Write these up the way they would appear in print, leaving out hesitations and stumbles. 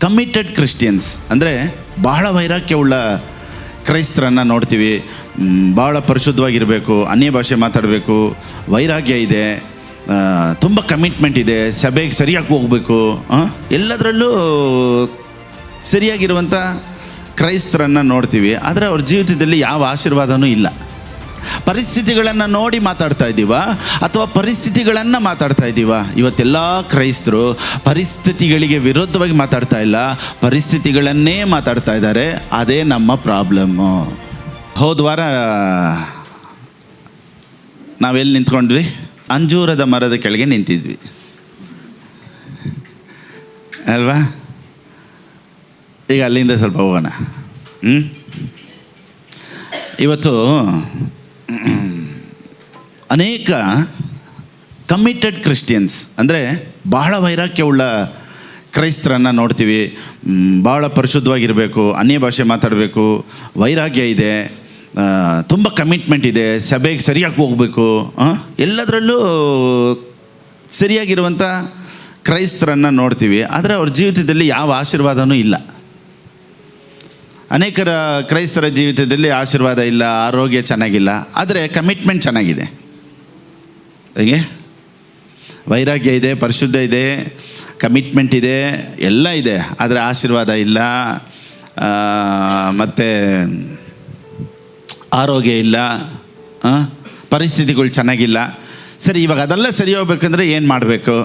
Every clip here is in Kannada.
ಕಮಿಟೆಡ್ ಕ್ರಿಶ್ಚಿಯನ್ಸ್ ಅಂದರೆ ಬಹಳ ವೈರಾಗ್ಯವುಳ್ಳ ಕ್ರೈಸ್ತರನ್ನು ನೋಡ್ತೀವಿ. ಭಾಳ ಪರಿಶುದ್ಧವಾಗಿರಬೇಕು, ಅನ್ಯ ಭಾಷೆ ಮಾತಾಡಬೇಕು, ವೈರಾಗ್ಯ ಇದೆ, ತುಂಬ ಕಮಿಟ್ಮೆಂಟ್ ಇದೆ, ಸಭೆಗೆ ಸರಿಯಾಗಿ ಹೋಗಬೇಕು, ಎಲ್ಲದರಲ್ಲೂ ಸರಿಯಾಗಿರುವಂಥ ಕ್ರೈಸ್ತರನ್ನು ನೋಡ್ತೀವಿ. ಆದರೆ ಅವ್ರ ಜೀವಿತದಲ್ಲಿ ಯಾವ ಆಶೀರ್ವಾದವೂ ಇಲ್ಲ. ಪರಿಸ್ಥಿತಿಗಳನ್ನು ನೋಡಿ ಮಾತಾಡ್ತಾ ಇದ್ದೀವ ಅಥವಾ ಪರಿಸ್ಥಿತಿಗಳನ್ನು ಮಾತಾಡ್ತಾ ಇದ್ದೀವ? ಇವತ್ತೆಲ್ಲ ಕ್ರೈಸ್ತರು ಪರಿಸ್ಥಿತಿಗಳಿಗೆ ವಿರುದ್ಧವಾಗಿ ಮಾತಾಡ್ತಾ ಇಲ್ಲ, ಪರಿಸ್ಥಿತಿಗಳನ್ನೇ ಮಾತಾಡ್ತಾ ಇದ್ದಾರೆ. ಅದೇ ನಮ್ಮ ಪ್ರಾಬ್ಲಮ್ಮು. ಹೋದ ವಾರ ನಾವೆಲ್ಲಿ ನಿಂತ್ಕೊಂಡ್ವಿ? ಅಂಜೂರದ ಮರದ ಕೆಳಗೆ ನಿಂತಿದ್ವಿ ಅಲ್ವಾ? ಈಗ ಅಲ್ಲಿಂದ ಸ್ವಲ್ಪ ಹೋಗೋಣ. ಇವತ್ತು ಅನೇಕ ಕಮಿಟೆಡ್ ಕ್ರಿಶ್ಚಿಯನ್ಸ್ ಅಂದರೆ ಬಹಳ ವೈರಾಗ್ಯವುಳ್ಳ ಕ್ರೈಸ್ತರನ್ನು ನೋಡ್ತೀವಿ. ಭಾಳ ಪರಿಶುದ್ಧವಾಗಿರಬೇಕು, ಅನ್ಯ ಭಾಷೆ ಮಾತಾಡಬೇಕು, ವೈರಾಗ್ಯ ಇದೆ, ತುಂಬ ಕಮಿಟ್ಮೆಂಟ್ ಇದೆ, ಸಭೆಗೆ ಸರಿಯಾಗಿ ಹೋಗಬೇಕು, ಎಲ್ಲದರಲ್ಲೂ ಸರಿಯಾಗಿರುವಂಥ ಕ್ರೈಸ್ತರನ್ನು ನೋಡ್ತೀವಿ. ಆದರೆ ಅವ್ರ ಜೀವಿತದಲ್ಲಿ ಯಾವ ಆಶೀರ್ವಾದವೂ ಇಲ್ಲ. ಅನೇಕರ ಕ್ರೈಸ್ತರ ಜೀವಿತದಲ್ಲಿ ಆಶೀರ್ವಾದ ಇಲ್ಲ, ಆರೋಗ್ಯ ಚೆನ್ನಾಗಿಲ್ಲ, ಆದರೆ ಕಮಿಟ್ಮೆಂಟ್ ಚೆನ್ನಾಗಿದೆ. ಹೇಗೆ? ವೈರಾಗ್ಯ ಇದೆ, ಪರಿಶುದ್ಧ ಇದೆ, ಕಮಿಟ್ಮೆಂಟ್ ಇದೆ, ಎಲ್ಲ ಇದೆ, ಆದರೆ ಆಶೀರ್ವಾದ ಇಲ್ಲ, ಮತ್ತು ಆರೋಗ್ಯ ಇಲ್ಲ, ಪರಿಸ್ಥಿತಿಗಳು ಚೆನ್ನಾಗಿಲ್ಲ. ಸರಿ, ಇವಾಗ ಅದೆಲ್ಲ ಸರಿ ಹೋಗ್ಬೇಕಂದ್ರೆ ಏನು ಮಾಡಬೇಕು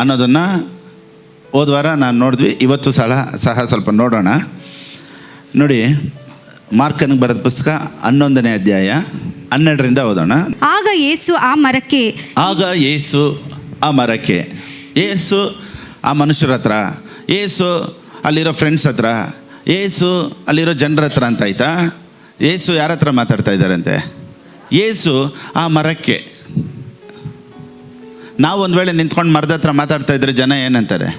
ಅನ್ನೋದನ್ನು ಹೋದ ವಾರ ನಾನು ನೋಡಿದ್ವಿ. ಇವತ್ತು ಸಹ ಸ್ವಲ್ಪ ನೋಡೋಣ. ನೋಡಿ, ಮಾರ್ಕನಿಗೆ ಬರೆದ ಪುಸ್ತಕ 11ನೇ ಅಧ್ಯಾಯ 12ರಿಂದ ಓದೋಣ. ಆಗ ಯೇಸು ಆ ಮರಕ್ಕೆ, ಯೇಸು ಆ ಮನುಷ್ಯರ ಹತ್ರ, ಯೇಸು ಅಲ್ಲಿರೋ ಫ್ರೆಂಡ್ಸ್ ಹತ್ರ, ಯೇಸು ಅಲ್ಲಿರೋ ಜನರ ಹತ್ರ ಅಂತ ಆಯ್ತಾ? ಯೇಸು ಯಾರ ಹತ್ರ ಮಾತಾಡ್ತಾ ಇದ್ದಾರಂತೆ? ಯೇಸು ಆ ಮರಕ್ಕೆ. ನಾವು ಒಂದು ವೇಳೆ ನಿಂತ್ಕೊಂಡು ಮರದ ಹತ್ರ ಮಾತಾಡ್ತಾ ಇದ್ರೆ ಜನ ಏನಂತಾರೆ?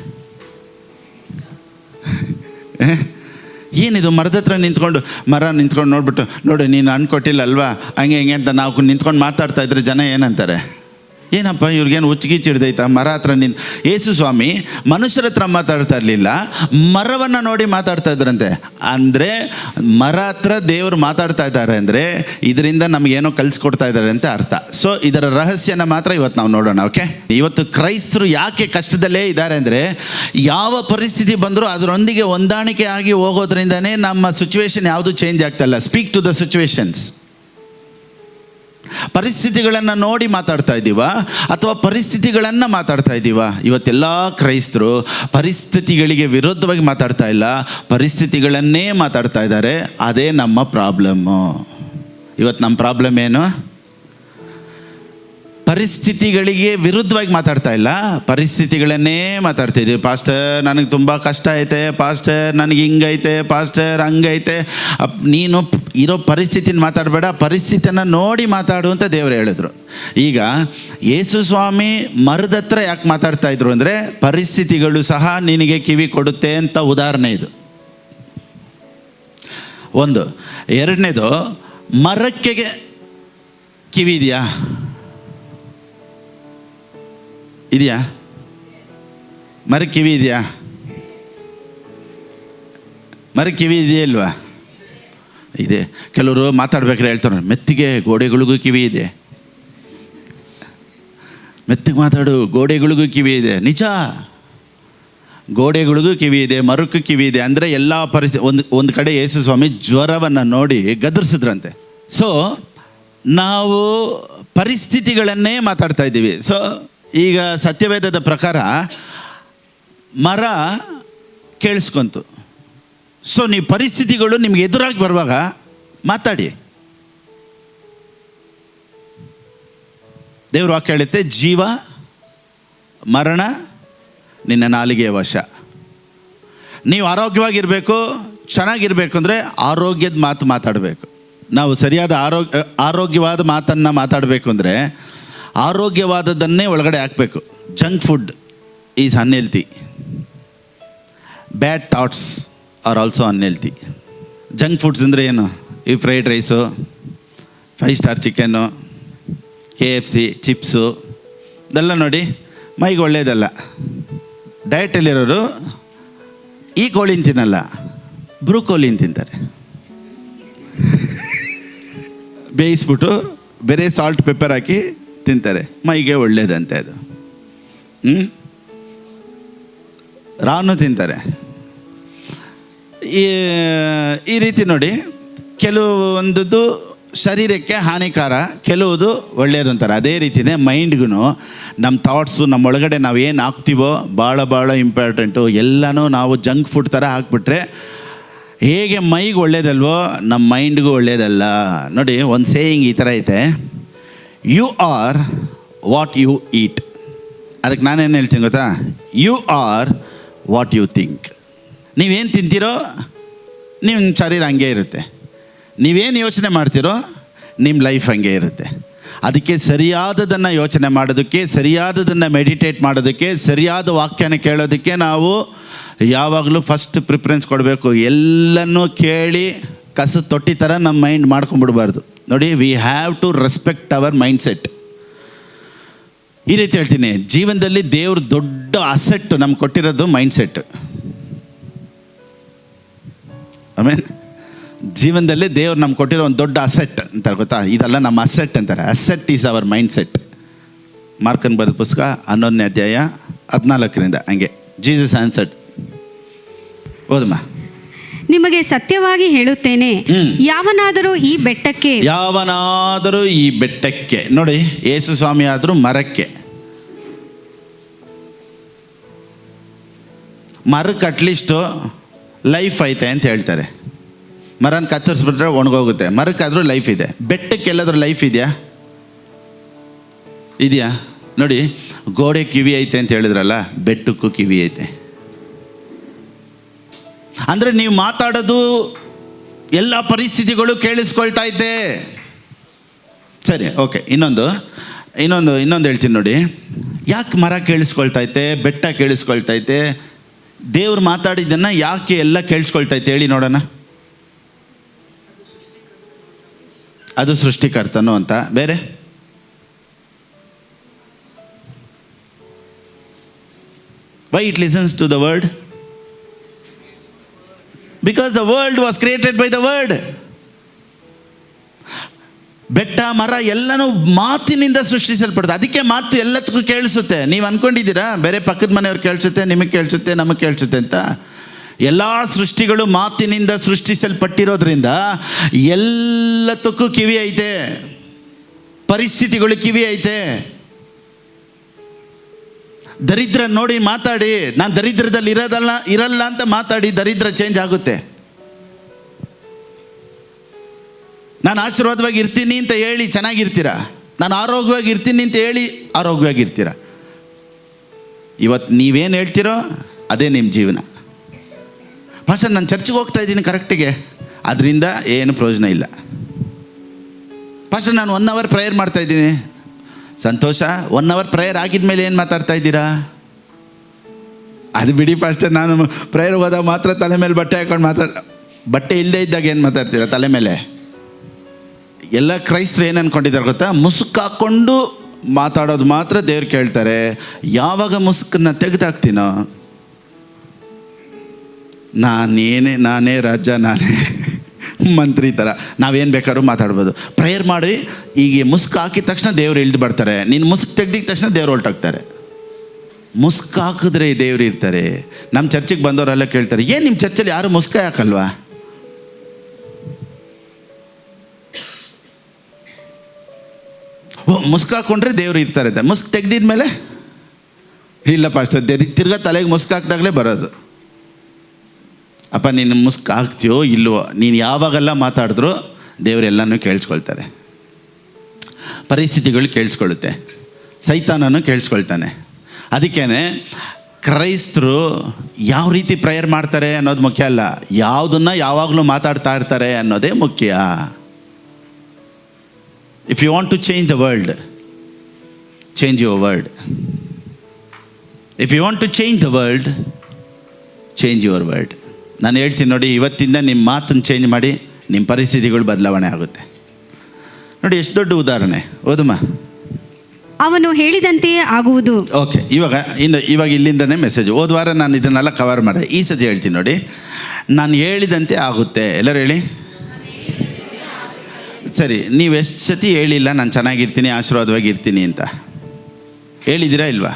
ಏನಿದು ಮರದ ಹತ್ರ ನಿಂತ್ಕೊಂಡು ನೋಡ್ಬಿಟ್ಟು, ನೋಡಿ ನೀನು ಅನ್ಕೊಟ್ಟಿಲ್ಲ ಅಲ್ವಾ, ಹಂಗೆ ಹಿಂಗೆ ಅಂತ ನಾವು ನಿಂತ್ಕೊಂಡು ಮಾತಾಡ್ತಾ ಇದ್ರೆ ಜನ ಏನಂತಾರೆ? ಏನಪ್ಪ ಇವ್ರಿಗೇನು ಹುಚ್ಚಿಗಿಚ್ಚಿ ಹಿಡ್ದೈತಾ? ಮರ ಹತ್ರ ಯೇಸು ಸ್ವಾಮಿ ಮನುಷ್ಯರ ಹತ್ರ ಮಾತಾಡ್ತಾ ಇರಲಿಲ್ಲ, ಮರವನ್ನು ನೋಡಿ ಮಾತಾಡ್ತಾ ಇದ್ರಂತೆ. ಅಂದರೆ ಮರ ಹತ್ರ ದೇವರು ಮಾತಾಡ್ತಾ ಇದ್ದಾರೆ ಅಂದರೆ ಇದರಿಂದ ನಮಗೇನೋ ಕಲಿಸ್ಕೊಡ್ತಾ ಇದ್ದಾರೆ ಅಂತ ಅರ್ಥ. ಸೊ ಇದರ ರಹಸ್ಯನ ಮಾತ್ರ ಇವತ್ತು ನಾವು ನೋಡೋಣ. ಓಕೆ, ಇವತ್ತು ಕ್ರೈಸ್ತರು ಯಾಕೆ ಕಷ್ಟದಲ್ಲೇ ಇದ್ದಾರೆ ಅಂದರೆ, ಯಾವ ಪರಿಸ್ಥಿತಿ ಬಂದರೂ ಅದರೊಂದಿಗೆ ಹೊಂದಾಣಿಕೆ ಆಗಿ ಹೋಗೋದ್ರಿಂದನೇ ನಮ್ಮ ಸಿಚುವೇಶನ್ ಯಾವುದು ಚೇಂಜ್ ಆಗ್ತಾ ಇಲ್ಲ. Speak to the situations. ಪರಿಸ್ಥಿತಿಗಳನ್ನು ನೋಡಿ ಮಾತಾಡ್ತಾ ಇದ್ದೀವ ಅಥವಾ ಪರಿಸ್ಥಿತಿಗಳನ್ನು ಮಾತಾಡ್ತಾ ಇದ್ದೀವ? ಇವತ್ತೆಲ್ಲ ಕ್ರೈಸ್ತರು ಪರಿಸ್ಥಿತಿಗಳಿಗೆ ವಿರುದ್ಧವಾಗಿ ಮಾತಾಡ್ತಾ ಇಲ್ಲ, ಪರಿಸ್ಥಿತಿಗಳನ್ನೇ ಮಾತಾಡ್ತಾ ಇದ್ದಾರೆ. ಅದೇ ನಮ್ಮ ಪ್ರಾಬ್ಲಮ್ಮು. ಇವತ್ತು ನಮ್ಮ ಪ್ರಾಬ್ಲಮ್ ಏನು? ಪರಿಸ್ಥಿತಿಗಳಿಗೆ ವಿರುದ್ಧವಾಗಿ ಮಾತಾಡ್ತಾ ಇಲ್ಲ, ಪರಿಸ್ಥಿತಿಗಳನ್ನೇ ಮಾತಾಡ್ತಿದ್ದೀವಿ. ಪಾಸ್ಟರ್ ನನಗೆ ತುಂಬ ಕಷ್ಟ ಐತೆ, ಪಾಸ್ಟರ್ ನನಗೆ ಹಿಂಗೈತೆ, ಪಾಸ್ಟರ್ ಹಂಗೈತೆ. ನೀನು ಇರೋ ಪರಿಸ್ಥಿತಿನ ಮಾತಾಡಬೇಡ, ಪರಿಸ್ಥಿತಿಯನ್ನು ನೋಡಿ ಮಾತಾಡು ಅಂತ ದೇವರು ಹೇಳಿದ್ರು. ಈಗ ಯೇಸು ಸ್ವಾಮಿ ಮರದ ಹತ್ರ ಯಾಕೆ ಮಾತಾಡ್ತಾ ಇದ್ರು ಅಂದರೆ, ಪರಿಸ್ಥಿತಿಗಳು ಸಹ ನಿನಗೆ ಕಿವಿ ಕೊಡುತ್ತೆ ಅಂತ ಉದಾಹರಣೆ ಇದು ಒಂದು. ಎರಡನೇದು, ಮರಕ್ಕೆ ಕಿವಿ ಇದೆಯಾ? ಮರಕ್ಕೆ ಕಿವಿ ಇದೆಯಾ? ಮರಕ್ಕೆ ಕಿವಿ ಇದೆಯಾ ಇಲ್ವಾ? ಇದೆ. ಕೆಲವರು ಮಾತಾಡ್ಬೇಕಾದ್ರೆ ಹೇಳ್ತಾರೆ, ಮೆತ್ತಿಗೆ ಗೋಡೆಗಳಿಗೂ ಕಿವಿ ಇದೆ, ಮೆತ್ತಿಗೆ ಮಾತಾಡು, ಗೋಡೆಗಳಿಗೂ ಕಿವಿ ಇದೆ. ನಿಜ, ಗೋಡೆಗಳಿಗೂ ಕಿವಿ ಇದೆ, ಮರಕ್ಕೂ ಕಿವಿ ಇದೆ. ಅಂದರೆ ಎಲ್ಲ ಒಂದು ಕಡೆ ಯೇಸು ಸ್ವಾಮಿ ಜ್ವರವನ್ನು ನೋಡಿ ಗದರಿಸಿದ್ರಂತೆ. ಸೊ ನಾವು ಪರಿಸ್ಥಿತಿಗಳನ್ನೇ ಮಾತಾಡ್ತಾ ಇದ್ದೀವಿ. ಸೊ ಈಗ ಸತ್ಯವೇದದ ಪ್ರಕಾರ ಮರ ಕೇಳಿಸ್ಕೊಂತು. ಸೊ ನೀವು ಪರಿಸ್ಥಿತಿಗಳು ನಿಮ್ಗೆ ಎದುರಾಗಿ ಬರುವಾಗ ಮಾತಾಡಿ. ದೇವ್ರ ವಾಕ್ಯ ಹೇಳುತ್ತೆ, ಜೀವ ಮರಣ ನಿನ್ನ ನಾಲಿಗೆಯ ವಶ. ನೀವು ಆರೋಗ್ಯವಾಗಿರಬೇಕು, ಚೆನ್ನಾಗಿರ್ಬೇಕು ಅಂದರೆ ಆರೋಗ್ಯದ ಮಾತು ಮಾತಾಡಬೇಕು. ನಾವು ಸರಿಯಾದ ಆರೋಗ್ಯವಾದ ಮಾತನ್ನು ಮಾತಾಡಬೇಕು ಅಂದರೆ ಆರೋಗ್ಯವಾದದ್ದನ್ನೇ ಒಳಗಡೆ ಹಾಕಬೇಕು. Junk food is unhealthy, bad thoughts are also unhealthy. Junk foods ಅಂದರೆ ಏನು? ಈ fried rice, 5 star chicken, KFC, chips ಇದೆಲ್ಲ ನೋಡಿ ಮೈಗೆ ಒಳ್ಳೆಯದಲ್ಲ. ಡಯಟಲ್ಲಿರೋರು ಈ ಕೋಳಿನ ತಿನ್ನಲ್ಲ, ಬ್ರೂಕೋಲಿನ ತಿಂತಾರೆ. ಬೇಯಿಸ್ಬಿಟ್ಟು ಬೇರೆ ಸಾಲ್ಟ್ ಪೆಪ್ಪರ್ ಹಾಕಿ ತಿಂತಾರೆ, ಮೈಗೆ ಒಳ್ಳೇದಂತೆ ಅದು. ರಾನು ತಿಂತಾರೆ. ಈ ರೀತಿ ನೋಡಿ, ಕೆಲವೊಂದದ್ದು ಶರೀರಕ್ಕೆ ಹಾನಿಕಾರ, ಕೆಲವುದು ಒಳ್ಳೆಯದು ಅಂತಾರೆ. ಅದೇ ರೀತಿಯೇ ಮೈಂಡ್ಗೂ ನಮ್ಮ ಥಾಟ್ಸು, ನಮ್ಮ ಒಳಗಡೆ ನಾವು ಏನು ಹಾಕ್ತೀವೋ ಭಾಳ ಇಂಪಾರ್ಟೆಂಟು. ಎಲ್ಲನೂ ನಾವು ಜಂಕ್ ಫುಡ್ ಥರ ಹಾಕ್ಬಿಟ್ರೆ ಹೇಗೆ ಮೈಗೆ ಒಳ್ಳೇದಲ್ವೋ ನಮ್ಮ ಮೈಂಡ್ಗೂ ಒಳ್ಳೇದಲ್ಲ. ನೋಡಿ, ಒಂದು ಸೇಯಿಂಗ್ ಈ ಥರ ಐತೆ, you are what you eat. ಅದಕ್ಕೆ ನಾನೇನು ಹೇಳ್ತೀನಿ ಗೊತ್ತಾ? You are what you think. ನೀವೇನು ತಿಂತೀರೋ ನಿಮ್ಮ ಶರೀರ ಹಂಗೆ ಇರುತ್ತೆ, ನೀವೇನು ಯೋಚನೆ ಮಾಡ್ತೀರೋ ನಿಮ್ಮ ಲೈಫ್ ಹಂಗೆ ಇರುತ್ತೆ. ಅದಕ್ಕೆ ಸರಿಯಾದದನ್ನು ಯೋಚನೆ ಮಾಡೋದಕ್ಕೆ, ಸರಿಯಾದದನ್ನು ಮೆಡಿಟೇಟ್ ಮಾಡೋದಕ್ಕೆ, ಸರಿಯಾದ ವಾಕ್ಯನ ಕೇಳೋದಕ್ಕೆ ನಾವು ಯಾವಾಗಲೂ ಫಸ್ಟ್ ಪ್ರಿಫರೆನ್ಸ್ ಕೊಡಬೇಕು. ಎಲ್ಲನೂ ಕೇಳಿ ಕಸ ತೊಟ್ಟಿ ಥರ ನಮ್ಮ ಮೈಂಡ್ ಮಾಡ್ಕೊಂಬಿಡ್ಬಾರ್ದು. ನೋಡಿ, we have to respect our mind set. ಈ ರೀತಿ ಹೇಳ್ತೀನಿ, ಜೀವನದಲ್ಲಿ ದೇವ್ರ ದೊಡ್ಡ ಅಸೆಟ್ ನಮ್ಗೆ ಕೊಟ್ಟಿರೋದು ಮೈಂಡ್ ಸೆಟ್. ಆಮೇಲೆ ಜೀವನದಲ್ಲಿ ದೇವ್ರು ನಮ್ಗೆ ಕೊಟ್ಟಿರೋ ಒಂದು ದೊಡ್ಡ ಅಸೆಟ್ ಅಂತಾರೆ ಗೊತ್ತಾ? ಇದೆಲ್ಲ ನಮ್ಮ ಅಸೆಟ್ ಅಂತಾರೆ. Asset is our mind set. ಮಾರ್ಕನ್ ಬರೆದ ಪುಸ್ತಕ 11ನೇ ಅಧ್ಯಾಯ 14 ಹಂಗೆ. Jesus answered. ಓದಮ್ಮ. ನಿಮಗೆ ಸತ್ಯವಾಗಿ ಹೇಳುತ್ತೇನೆ, ಯಾವನಾದರೂ ಈ ಬೆಟ್ಟಕ್ಕೆ ನೋಡಿ, ಯೇಸು ಸ್ವಾಮಿ ಆದರೂ ಮರಕ್ಕೆ, ಮರಕ್ಕೆ ಅಟ್ಲೀಸ್ಟು ಲೈಫ್ ಐತೆ ಅಂತ ಹೇಳ್ತಾರೆ. ಮರನ ಕತ್ತರಿಸ್ಬಿಟ್ರೆ ಒಣಗೋಗುತ್ತೆ, ಮರಕ್ಕಾದರೂ ಲೈಫ್ ಇದೆ. ಬೆಟ್ಟಕ್ಕೆ ಎಲ್ಲಾದರೂ ಲೈಫ್ ಇದೆಯಾ? ನೋಡಿ, ಗೋಡೆ ಕಿವಿ ಐತೆ ಅಂತ ಹೇಳಿದ್ರಲ್ಲ, ಬೆಟ್ಟಕ್ಕೂ ಕಿವಿ ಐತೆ. ಅಂದರೆ ನೀವು ಮಾತಾಡೋದು ಎಲ್ಲ ಪರಿಸ್ಥಿತಿಗಳು ಕೇಳಿಸ್ಕೊಳ್ತಾ ಇದ್ದೆ. ಸರಿ, ಓಕೆ. ಇನ್ನೊಂದು ಹೇಳ್ತೀನಿ ನೋಡಿ. ಯಾಕೆ ಮರ ಕೇಳಿಸ್ಕೊಳ್ತೈತೆ, ಬೆಟ್ಟ ಕೇಳಿಸ್ಕೊಳ್ತೈತೆ? ದೇವ್ರು ಮಾತಾಡಿದ್ದನ್ನು ಯಾಕೆ ಎಲ್ಲ ಕೇಳಿಸ್ಕೊಳ್ತೈತೆ ಹೇಳಿ ನೋಡೋಣ. ಅದು ಸೃಷ್ಟಿಕರ್ತನು ಅಂತ. ಬೇರೆ? Why it listens to the word? Because the world was created by the word. ಬೆಟ್ಟ ಮರ ಎಲ್ಲನೂ ಮಾತಿನಿಂದ ಸೃಷ್ಟಿಸಲ್ಪಡುತ್ತೆ. ಅದಕ್ಕೆ ಮಾತು ಎಲ್ಲದಕ್ಕೂ ಕೇಳಿಸುತ್ತೆ. ನೀವು ಅಂದ್ಕೊಂಡಿದ್ದೀರಾ ಬೇರೆ ಪಕ್ಕದ ಮನೆಯವ್ರು ಕೇಳಿಸುತ್ತೆ, ನಿಮಗೆ ಕೇಳಿಸುತ್ತೆ, ನಮಗೆ ಕೇಳಿಸುತ್ತೆ ಅಂತ? ಎಲ್ಲ ಸೃಷ್ಟಿಗಳು ಮಾತಿನಿಂದ ಸೃಷ್ಟಿಸಲ್ಪಟ್ಟಿರೋದ್ರಿಂದ ಎಲ್ಲದಕ್ಕೂ ಕಿವಿ ಐತೆ, ಪರಿಸ್ಥಿತಿಗಳು ಕಿವಿ ಐತೆ. ದರಿದ್ರ ನೋಡಿ ಮಾತಾಡಿ, ನಾನು ದರಿದ್ರದಲ್ಲಿ ಇರಲ್ಲ ಅಂತ ಮಾತಾಡಿ, ದರಿದ್ರ ಚೇಂಜ್ ಆಗುತ್ತೆ. ನಾನು ಆಶೀರ್ವಾದವಾಗಿ ಇರ್ತೀನಿ ಅಂತ ಹೇಳಿ ಚೆನ್ನಾಗಿರ್ತೀರ, ನಾನು ಆರೋಗ್ಯವಾಗಿ ಇರ್ತೀನಿ ಅಂತ ಹೇಳಿ ಆರೋಗ್ಯವಾಗಿರ್ತೀರ. ಇವತ್ತು ನೀವೇನು ಹೇಳ್ತೀರೋ ಅದೇ ನಿಮ್ಮ ಜೀವನ. ಪಾಸ್ಟರ್, ನಾನು ಚರ್ಚಿಗೆ ಹೋಗ್ತಾ ಇದ್ದೀನಿ ಕರೆಕ್ಟಿಗೆ, ಅದರಿಂದ ಏನು ಪ್ರಯೋಜನ ಇಲ್ಲ. ಪಾಸ್ಟರ್, ನಾನು 1 hour ಪ್ರೇಯರ್ ಮಾಡ್ತಾ ಇದ್ದೀನಿ. ಸಂತೋಷ, 1 hour ಪ್ರೇಯರ್ ಆಗಿದ್ಮೇಲೆ ಏನು ಮಾತಾಡ್ತಾ ಇದ್ದೀರಾ? ಅದು ಬಿಡಿ ಪಾಸ್ಟರ್, ನಾನು ಪ್ರೇಯರ್ ಹೋದಾಗ ಮಾತ್ರ ತಲೆ ಮೇಲೆ ಬಟ್ಟೆ ಹಾಕೊಂಡು ಬಟ್ಟೆ ಇಲ್ಲದೆ ಇದ್ದಾಗ ಏನು ಮಾತಾಡ್ತೀರಾ ತಲೆ ಮೇಲೆ? ಎಲ್ಲ ಕ್ರೈಸ್ತರು ಏನು ಅಂದ್ಕೊಂಡಿದ್ದಾರೆ ಗೊತ್ತಾ? ಮುಸುಕು ಹಾಕ್ಕೊಂಡು ಮಾತಾಡೋದು ಮಾತ್ರ ದೇವ್ರು ಕೇಳ್ತಾರೆ. ಯಾವಾಗ ಮುಸುಕನ್ನು ತೆಗೆದಾಕ್ತೀನೋ, ನಾನೇ ರಾಜ, ನಾನೇ ಮಂತ್ರಿ ಥರ ನಾವೇನು ಬೇಕಾದ್ರೂ ಮಾತಾಡ್ಬೋದು. ಪ್ರೇಯರ್ ಮಾಡಿ ಈಗ ಮುಸ್ಕು ಹಾಕಿದ ತಕ್ಷಣ ದೇವ್ರು ಇಳಿದು ಬರ್ತಾರೆ. ನೀನು ಮುಸ್ಕು ತೆಗ್ದಿದ ತಕ್ಷಣ ದೇವ್ರು ಹೊರಟಾಗ್ತಾರೆ. ಮುಸ್ಕು ಹಾಕಿದ್ರೆ ದೇವ್ರು ಇರ್ತಾರೆ. ನಮ್ಮ ಚರ್ಚಿಗೆ ಬಂದವರೆಲ್ಲ ಕೇಳ್ತಾರೆ, ಏನು ನಿಮ್ಮ ಚರ್ಚಲ್ಲಿ ಯಾರು ಮುಸ್ಕ ಹಾಕಲ್ವಾ? ಮುಸ್ಕು ಹಾಕ್ಕೊಂಡ್ರೆ ದೇವ್ರು ಇರ್ತಾರೆ. ಮುಸ್ಕು ತೆಗ್ದಿದ್ಮೇಲೆ ಇಲ್ಲ ಪಾಸ್ಟರ್, ತಿರ್ಗಾ ತಲೆಗೆ ಮುಸ್ಕು ಹಾಕಿದಾಗಲೇ ಬರೋದು. ಅಪ್ಪ, ನೀನು ಮುಸ್ಕು ಹಾಕ್ತೀಯೋ ಇಲ್ವೋ, ನೀನು ಯಾವಾಗೆಲ್ಲ ಮಾತಾಡಿದ್ರೂ ದೇವರೆಲ್ಲನೂ ಕೇಳಿಸ್ಕೊಳ್ತಾರೆ. ಪರಿಸ್ಥಿತಿಗಳು ಕೇಳಿಸ್ಕೊಳ್ಳುತ್ತೆ, ಸೈತಾನನು ಕೇಳಿಸ್ಕೊಳ್ತಾನೆ. ಅದಕ್ಕೇ ಕ್ರೈಸ್ತರು ಯಾವ ರೀತಿ ಪ್ರೇಯರ್ ಮಾಡ್ತಾರೆ ಅನ್ನೋದು ಮುಖ್ಯ ಅಲ್ಲ, ಯಾವುದನ್ನು ಯಾವಾಗಲೂ ಮಾತಾಡ್ತಾ ಇರ್ತಾರೆ ಅನ್ನೋದೇ ಮುಖ್ಯ. If you want to change the world, change your word. If you want to change the world, change your word. ನಾನು ಹೇಳ್ತೀನಿ ನೋಡಿ, ಇವತ್ತಿಂದ ನಿಮ್ಮ ಮಾತನ್ನು ಚೇಂಜ್ ಮಾಡಿ, ನಿಮ್ಮ ಪರಿಸ್ಥಿತಿಗಳು ಬದಲಾವಣೆ ಆಗುತ್ತೆ. ನೋಡಿ ಎಷ್ಟು ದೊಡ್ಡ ಉದಾಹರಣೆ. ಓದಮ್ಮ. ಅವನು ಹೇಳಿದಂತೆಯೇ ಆಗುವುದು. ಓಕೆ, ಇವಾಗ ಇಲ್ಲಿಂದನೇ ಮೆಸೇಜ್. ಹೋದ ವಾರ ನಾನು ಇದನ್ನೆಲ್ಲ ಕವರ್ ಮಾಡಿದೆ. ಈ ಸತಿ ಹೇಳ್ತೀನಿ ನೋಡಿ. ನಾನು ಹೇಳಿದಂತೆ ಆಗುತ್ತೆ. ಎಲ್ಲರೂ ಹೇಳಿ. ಸರಿ, ನೀವು ಎಷ್ಟು ಸತಿ ಹೇಳಿಲ್ಲ ನಾನು ಚೆನ್ನಾಗಿರ್ತೀನಿ, ಆಶೀರ್ವಾದವಾಗಿರ್ತೀನಿ ಅಂತ? ಹೇಳಿದ್ದೀರಾ ಇಲ್ವಾ?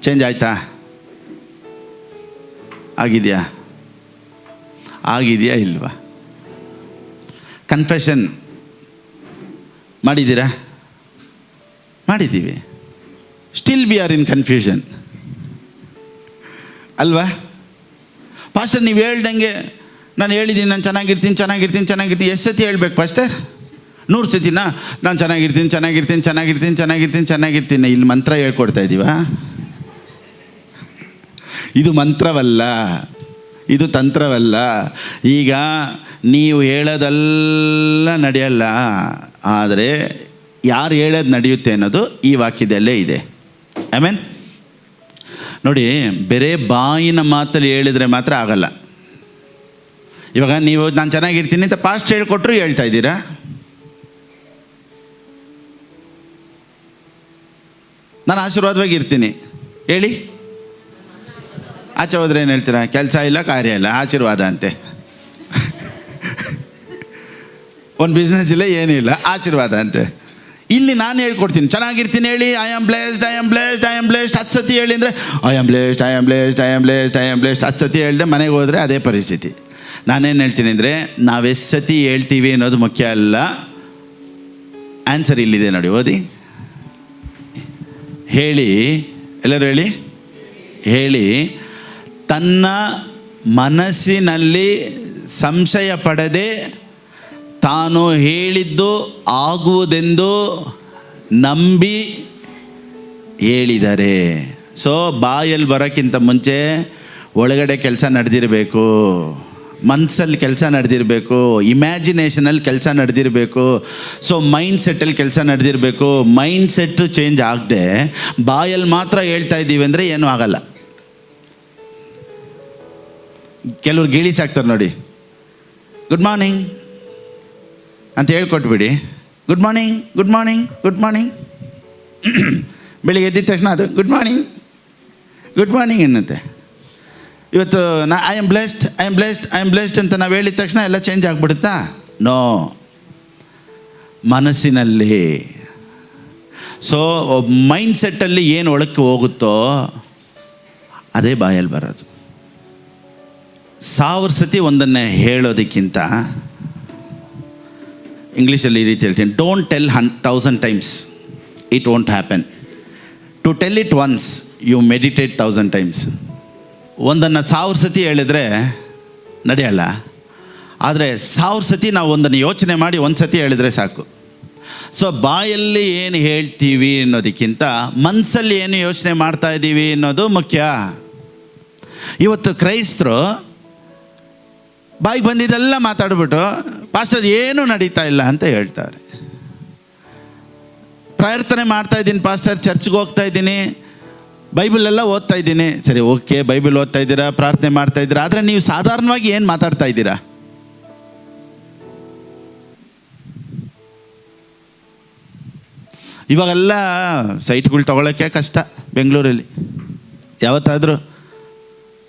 ಚೇಂಜ್ ಆಯ್ತಾ? ಆಗಿದೆಯಾ ಇಲ್ವಾ? ಕನ್ಫೆಷನ್ ಮಾಡಿದ್ದೀರಾ? ಮಾಡಿದ್ದೀವಿ. Still we are in confusion ಅಲ್ವಾ? ಪಾಸ್ಟರ್ ನೀವು ಹೇಳ್ದಂಗೆ ನಾನು ಹೇಳಿದ್ದೀನಿ, ನಾನು ಚೆನ್ನಾಗಿರ್ತೀನಿ. ಎಷ್ಟು ಸತಿ ಹೇಳ್ಬೇಕು ಪಾಸ್ಟರ್? 100 ಸತಿನಾ? ನಾನು ಚೆನ್ನಾಗಿರ್ತೀನಿ. ಇಲ್ಲಿ ಮಂತ್ರ ಹೇಳ್ಕೊಡ್ತಾ ಇದ್ದೀವ? ಇದು ಮಂತ್ರವಲ್ಲ, ಇದು ತಂತ್ರವಲ್ಲ. ಈಗ ನೀವು ಹೇಳೋದೆಲ್ಲ ನಡೆಯಲ್ಲ, ಆದರೆ ಯಾರು ಹೇಳೋದು ನಡೆಯುತ್ತೆ ಅನ್ನೋದು ಈ ವಾಕ್ಯದಲ್ಲೇ ಇದೆ. ಆಮೇನ್. ನೋಡಿ, ಬೇರೆ ಬಾಯಿನ ಮಾತಲ್ಲಿ ಹೇಳಿದರೆ ಮಾತ್ರ ಆಗಲ್ಲ. ಇವಾಗ ನೀವು ನಾನು ಚೆನ್ನಾಗಿರ್ತೀನಿ ಅಂತ ಪಾಸ್ಟ್ ಹೇಳ್ಕೊಟ್ರು ಹೇಳ್ತಾ ಇದ್ದೀರಾ? ನಾನು ಆಶೀರ್ವಾದವಾಗಿರ್ತೀನಿ ಹೇಳಿ, ಆಚೆ ಹೋದ್ರೆ ಏನು ಹೇಳ್ತೀರಾ? ಕೆಲಸ ಇಲ್ಲ, ಕಾರ್ಯ ಇಲ್ಲ, ಆಶೀರ್ವಾದ ಅಂತೆ. ಒಂದು ಬಿಸ್ನೆಸ್ ಇಲ್ಲ, ಏನಿಲ್ಲ, ಆಶೀರ್ವಾದ ಅಂತೆ. ಇಲ್ಲಿ ನಾನು ಹೇಳ್ಕೊಡ್ತೀನಿ ಚೆನ್ನಾಗಿರ್ತೀನಿ ಹೇಳಿ. ಐ ಆಮ್ ಬ್ಲೆಸ್ಡ್ 10 ಸತಿ ಹೇಳಿ ಅಂದರೆ ಐ ಆಮ್ ಬ್ಲೆಸ್ಡ್ 10 ಸತಿ ಹೇಳಿದೆ ಮನೆಗೆ ಹೋದರೆ ಅದೇ ಪರಿಸ್ಥಿತಿ. ನಾನೇನು ಹೇಳ್ತೀನಿ ಅಂದರೆ, ನಾವೆಷ್ಟು ಸತಿ ಹೇಳ್ತೀವಿ ಅನ್ನೋದು ಮುಖ್ಯ ಅಲ್ಲ. ಆನ್ಸರ್ ಇಲ್ಲಿದೆ ನೋಡಿ, ಓದಿ. ಹೇಳಿ, ಎಲ್ಲರೂ ಹೇಳಿ. ತನ್ನ ಮನಸ್ಸಿನಲ್ಲಿ ಸಂಶಯ ಪಡದೆ ತಾನು ಹೇಳಿದ್ದು ಆಗುವುದೆಂದು ನಂಬಿ ಹೇಳಿದರೆ. ಸೊ ಬಾಯಲ್ಲಿ ಬರೋಕ್ಕಿಂತ ಮುಂಚೆ ಒಳಗಡೆ ಕೆಲಸ ನಡೆದಿರಬೇಕು, ಮನಸ್ಸಲ್ಲಿ ಕೆಲಸ ನಡೆದಿರಬೇಕು, ಇಮ್ಯಾಜಿನೇಷನಲ್ಲಿ ಕೆಲಸ ನಡೆದಿರಬೇಕು. ಸೊ ಮೈಂಡ್ ಸೆಟ್ಟಲ್ಲಿ ಕೆಲಸ ನಡೆದಿರಬೇಕು. ಮೈಂಡ್ ಸೆಟ್ಟು ಚೇಂಜ್ ಆಗದೆ ಬಾಯಲ್ಲಿ ಮಾತ್ರ ಹೇಳ್ತಾ ಇದ್ದೀವಿ ಅಂದರೆ ಏನೂ ಆಗಲ್ಲ. ಕೆಲವ್ರು ಗಿಳಿಸಾಕ್ತಾರೆ ನೋಡಿ, ಗುಡ್ ಮಾರ್ನಿಂಗ್ ಅಂತ ಹೇಳ್ಕೊಟ್ಬಿಡಿ. ಗುಡ್ ಮಾರ್ನಿಂಗ್ ಬೆಳಿಗ್ಗೆ ಎದ್ದಿದ ತಕ್ಷಣ ಅದು ಗುಡ್ ಮಾರ್ನಿಂಗ್ ಎನ್ನುತ್ತೆ. ಇವತ್ತು ಐ ಆಮ್ ಬ್ಲೆಸ್ಡ್ ಅಂತ ನಾವು ಹೇಳಿದ ತಕ್ಷಣ ಎಲ್ಲ ಚೇಂಜ್ ಆಗಿಬಿಡುತ್ತಾ? ನೋ, ಮನಸ್ಸಿನಲ್ಲಿ. ಸೊ ಮೈಂಡ್ ಸೆಟ್ಟಲ್ಲಿ ಏನು ಒಳಕ್ಕೆ ಹೋಗುತ್ತೋ ಅದೇ ಬಾಯಲ್ಲಿ ಬರೋದು. 1000 ಸತಿ ಒಂದನ್ನೇ ಹೇಳೋದಕ್ಕಿಂತ, ಇಂಗ್ಲೀಷಲ್ಲಿ ಈ ರೀತಿ ಹೇಳ್ತೀನಿ, don't tell 1000 times, it won't happen. To tell it once, you meditate 1000 times. ಒಂದನ್ನು 1000 ಸತಿ ಹೇಳಿದ್ರೆ ನಡೆಯಲ್ಲ. ಆದರೆ 1000 ಸತಿ ನಾವು ಒಂದನ್ನು ಯೋಚನೆ ಮಾಡಿ ಒಂದು ಸತಿ ಹೇಳಿದರೆ ಸಾಕು. ಸೊ ಬಾಯಲ್ಲಿ ಏನು ಹೇಳ್ತೀವಿ ಅನ್ನೋದಕ್ಕಿಂತ ಮನಸ್ಸಲ್ಲಿ ಏನು ಯೋಚನೆ ಮಾಡ್ತಾ ಇದ್ದೀವಿ ಅನ್ನೋದು ಮುಖ್ಯ. ಇವತ್ತು ಕ್ರೈಸ್ತರು ಬಾಯಿಗೆ ಬಂದಿದ್ದೆಲ್ಲ ಮಾತಾಡ್ಬಿಟ್ಟು ಪಾಸ್ಟರ್ ಏನೂ ನಡೀತಾ ಇಲ್ಲ ಅಂತ ಹೇಳ್ತಾರೆ. ಪ್ರಾರ್ಥನೆ ಮಾಡ್ತಾ ಇದ್ದೀನಿ ಪಾಸ್ಟರ್, ಚರ್ಚ್ಗೆ ಹೋಗ್ತಾ ಇದ್ದೀನಿ, ಬೈಬಲೆಲ್ಲ ಓದ್ತಾ ಇದ್ದೀನಿ. ಸರಿ, ಓಕೆ, ಬೈಬಲ್ ಓದ್ತಾ ಇದ್ದೀರಾ, ಪ್ರಾರ್ಥನೆ ಮಾಡ್ತಾ ಇದ್ದೀರಾ, ಆದರೆ ನೀವು ಸಾಧಾರಣವಾಗಿ ಏನು ಮಾತಾಡ್ತಾ ಇದ್ದೀರಾ? ಇವಾಗೆಲ್ಲ ಸೈಟ್ಗಳು ತೊಗೊಳಕ್ಕೆ ಕಷ್ಟ ಬೆಂಗಳೂರಲ್ಲಿ. ಯಾವತ್ತಾದರೂ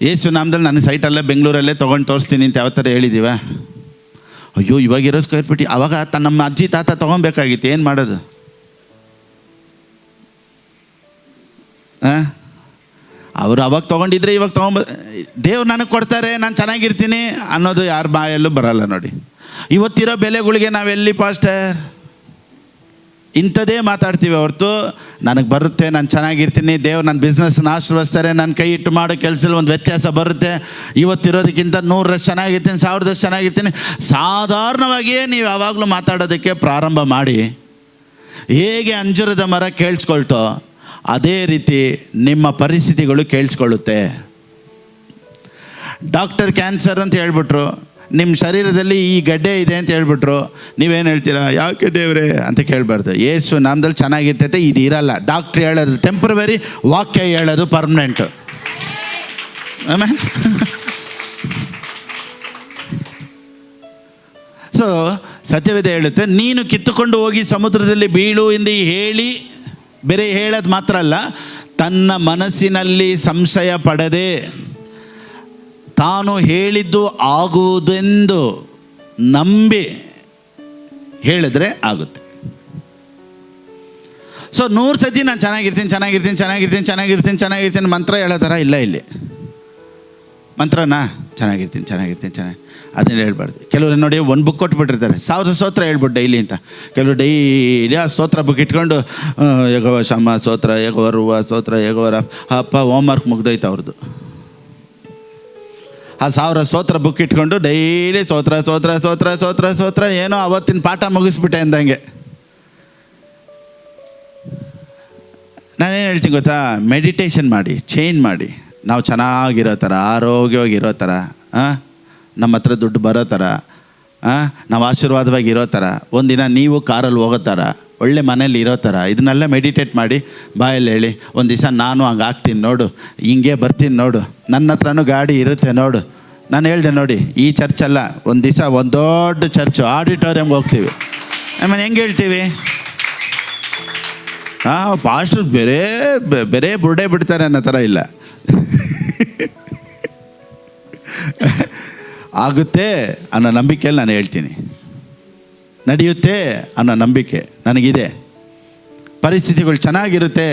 ಯೇಸು ನಾಮದಲ್ಲಿ ನನ್ನ ಸೈಟಲ್ಲೇ ಬೆಂಗಳೂರಲ್ಲೇ ತೊಗೊಂಡು ತೋರಿಸ್ತೀನಿ ಅಂತ ಯಾವತ್ತರ ಹೇಳಿದ್ದೀವ? ಅಯ್ಯೋ, ಇವಾಗಿರೋ ಸ್ಕ್ವೇರ್ ಫೀಟ್ ಅವಾಗ ನಮ್ಮ ಅಜ್ಜಿ ತಾತ ತೊಗೊಬೇಕಾಗಿತ್ತು, ಏನು ಮಾಡೋದು? ಅವರು ಅವಾಗ ತೊಗೊಂಡಿದ್ರೆ ಇವಾಗ ದೇವ್ರು ನನಗೆ ಕೊಡ್ತಾರೆ, ನಾನು ಚೆನ್ನಾಗಿರ್ತೀನಿ ಅನ್ನೋದು ಯಾರ ಬಾಯಲ್ಲೂ ಬರಲ್ಲ ನೋಡಿ. ಇವತ್ತಿರೋ ಬೆಲೆಗಳಿಗೆ ನಾವೆಲ್ಲಿ ಪಾಸ್ಟರ್ ಇಂಥದ್ದೇ ಮಾತಾಡ್ತೀವಿ ಹೊರತು ನನಗೆ ಬರುತ್ತೆ, ನಾನು ಚೆನ್ನಾಗಿರ್ತೀನಿ, ದೇವ್ರು ನನ್ನ ಬಿಸ್ನೆಸ್ನ ಆಶೀರ್ವದಿಸ್ತಾರೆ, ನನ್ನ ಕೈ ಇಟ್ಟು ಮಾಡೋ ಕೆಲಸದಲ್ಲಿ ಒಂದು ವ್ಯತ್ಯಾಸ ಬರುತ್ತೆ, ಇವತ್ತಿರೋದಕ್ಕಿಂತ 100ರಷ್ಟು ಚೆನ್ನಾಗಿರ್ತೀನಿ, 1000ರಷ್ಟು ಚೆನ್ನಾಗಿರ್ತೀನಿ. ಸಾಧಾರಣವಾಗಿಯೇ ನೀವು ಯಾವಾಗಲೂ ಮಾತಾಡೋದಕ್ಕೆ ಪ್ರಾರಂಭ ಮಾಡಿ. ಹೇಗೆ ಅಂಜೂರದ ಮರ ಕೇಳಿಸ್ಕೊಳ್ತೋ ಅದೇ ರೀತಿ ನಿಮ್ಮ ಪರಿಸ್ಥಿತಿಗಳು ಕೇಳಿಸ್ಕೊಳ್ಳುತ್ತೆ. ಡಾಕ್ಟರ್ ಕ್ಯಾನ್ಸರ್ ಅಂತ ಹೇಳ್ಬಿಟ್ರು, ನಿಮ್ಮ ಶರೀರದಲ್ಲಿ ಈ ಗಡ್ಡೆ ಇದೆ ಅಂತ ಹೇಳ್ಬಿಟ್ರು, ನೀವೇನು ಹೇಳ್ತೀರಾ? ಯಾಕೆ ದೇವ್ರೆ ಅಂತ ಕೇಳಬಾರ್ದು. ಯೇಸು ನಾಮದಲ್ಲಿ ಚೆನ್ನಾಗಿರ್ತೈತೆ, ಇದು ಇರಲ್ಲ. ಡಾಕ್ಟ್ರ್ ಹೇಳೋದು ಟೆಂಪ್ರವರಿ, ವಾಕ್ಯ ಹೇಳೋದು ಪರ್ಮನೆಂಟು. ಆಮೇಲೆ ಸೊ ಸತ್ಯವೇದ ಹೇಳುತ್ತೆ, ನೀನು ಕಿತ್ತುಕೊಂಡು ಹೋಗಿ ಸಮುದ್ರದಲ್ಲಿ ಬೀಳು ಎಂದು ಹೇಳಿ ಬೇರೆ ಹೇಳೋದು ಮಾತ್ರ ಅಲ್ಲ, ತನ್ನ ಮನಸ್ಸಿನಲ್ಲಿ ಸಂಶಯ ಪಡದೆ ತಾನು ಹೇಳಿದ್ದು ಆಗುವುದೆಂದು ನಂಬಿ ಹೇಳಿದ್ರೆ ಆಗುತ್ತೆ. ಸೊ 100 ಸತಿ ನಾನು ಚೆನ್ನಾಗಿರ್ತೀನಿ ಮಂತ್ರ ಹೇಳೋ ಥರ ಇಲ್ಲ. ಇಲ್ಲಿ ಮಂತ್ರನಾ ಚೆನ್ನಾಗಿ ಅದನ್ನೇ ಹೇಳ್ಬಾರ್ದು. ಕೆಲವರು ನೋಡಿ ಒಂದು ಬುಕ್ ಕೊಟ್ಬಿಟ್ಟಿರ್ತಾರೆ, 1000 ಸ್ತೋತ್ರ ಹೇಳ್ಬಿಟ್ಟು ಡೈಲಿ ಅಂತ. ಕೆಲವರು ಡೈಲಿ ಆ ಸ್ತೋತ್ರ ಬುಕ್ ಇಟ್ಕೊಂಡು ಯೆಹೋವ ಶಮ್ಮ ಸ್ತೋತ್ರ, ಯೆಹೋವ ರುವಾ ಸ್ತೋತ್ರ, ಯೆಹೋವ ಅಪ್ಪ ಹೋಮ್ವರ್ಕ್ ಮುಗ್ದೋಯ್ತು ಅವ್ರದ್ದು. ಆ 1000 ಸ್ತೋತ್ರ ಬುಕ್ ಇಟ್ಕೊಂಡು ಡೈಲಿ ಸ್ತೋತ್ರ ಏನೋ ಅವತ್ತಿನ ಪಾಠ ಮುಗಿಸ್ಬಿಟ್ಟೆ ಅಂದಂಗೆ. ನಾನೇನು ಹೇಳ್ತೀನಿ ಗೊತ್ತಾ, ಮೆಡಿಟೇಷನ್ ಮಾಡಿ, ಚೇಂಜ್ ಮಾಡಿ, ನಾವು ಚೆನ್ನಾಗಿರೋ ಥರ, ಆರೋಗ್ಯವಾಗಿರೋ ಥರ, ನಮ್ಮ ಹತ್ರ ದುಡ್ಡು ಬರೋ ಥರ, ನಾವು ಆಶೀರ್ವಾದವಾಗಿ ಇರೋ ಥರ, ಒಂದಿನ ನೀವು ಕಾರಲ್ಲಿ ಹೋಗೋ ಥರ, ಒಳ್ಳೆ ಮನೇಲಿ ಇರೋ ಥರ, ಇದನ್ನೆಲ್ಲ ಮೆಡಿಟೇಟ್ ಮಾಡಿ ಬಾಯಲ್ಲಿ ಹೇಳಿ. ಒಂದು ದಿವಸ ನಾನು ಹಂಗೆ ಆಗ್ತೀನಿ ನೋಡು, ಹಿಂಗೆ ಬರ್ತೀನಿ ನೋಡು, ನನ್ನ ಹತ್ರನೂ ಗಾಡಿ ಇರುತ್ತೆ ನೋಡು. ನಾನು ಹೇಳಿದೆ ನೋಡಿ, ಈ ಚರ್ಚಲ್ಲ, ಒಂದು ದಿವಸ ಒಂದು ದೊಡ್ಡ ಚರ್ಚು ಆಡಿಟೋರಿಯಮ್ಗೆ ಹೋಗ್ತೀವಿ. ಆಮೇಲೆ ಹೆಂಗೆ ಹೇಳ್ತೀವಿ, ಪಾಸ್ಟರ್ ಬೇರೆ ಬುರ್ಡೆ ಬಿಡ್ತಾರೆ ಅನ್ನೋ ಥರ ಇಲ್ಲ. ಆಗುತ್ತೆ ಅನ್ನೋ ನಂಬಿಕೆಯಲ್ಲಿ ನಾನು ಹೇಳ್ತೀನಿ, ನಡೆಯುತ್ತೆ ಅನ್ನೋ ನಂಬಿಕೆ ನನಗಿದೆ, ಪರಿಸ್ಥಿತಿಗಳು ಚೆನ್ನಾಗಿರುತ್ತೆ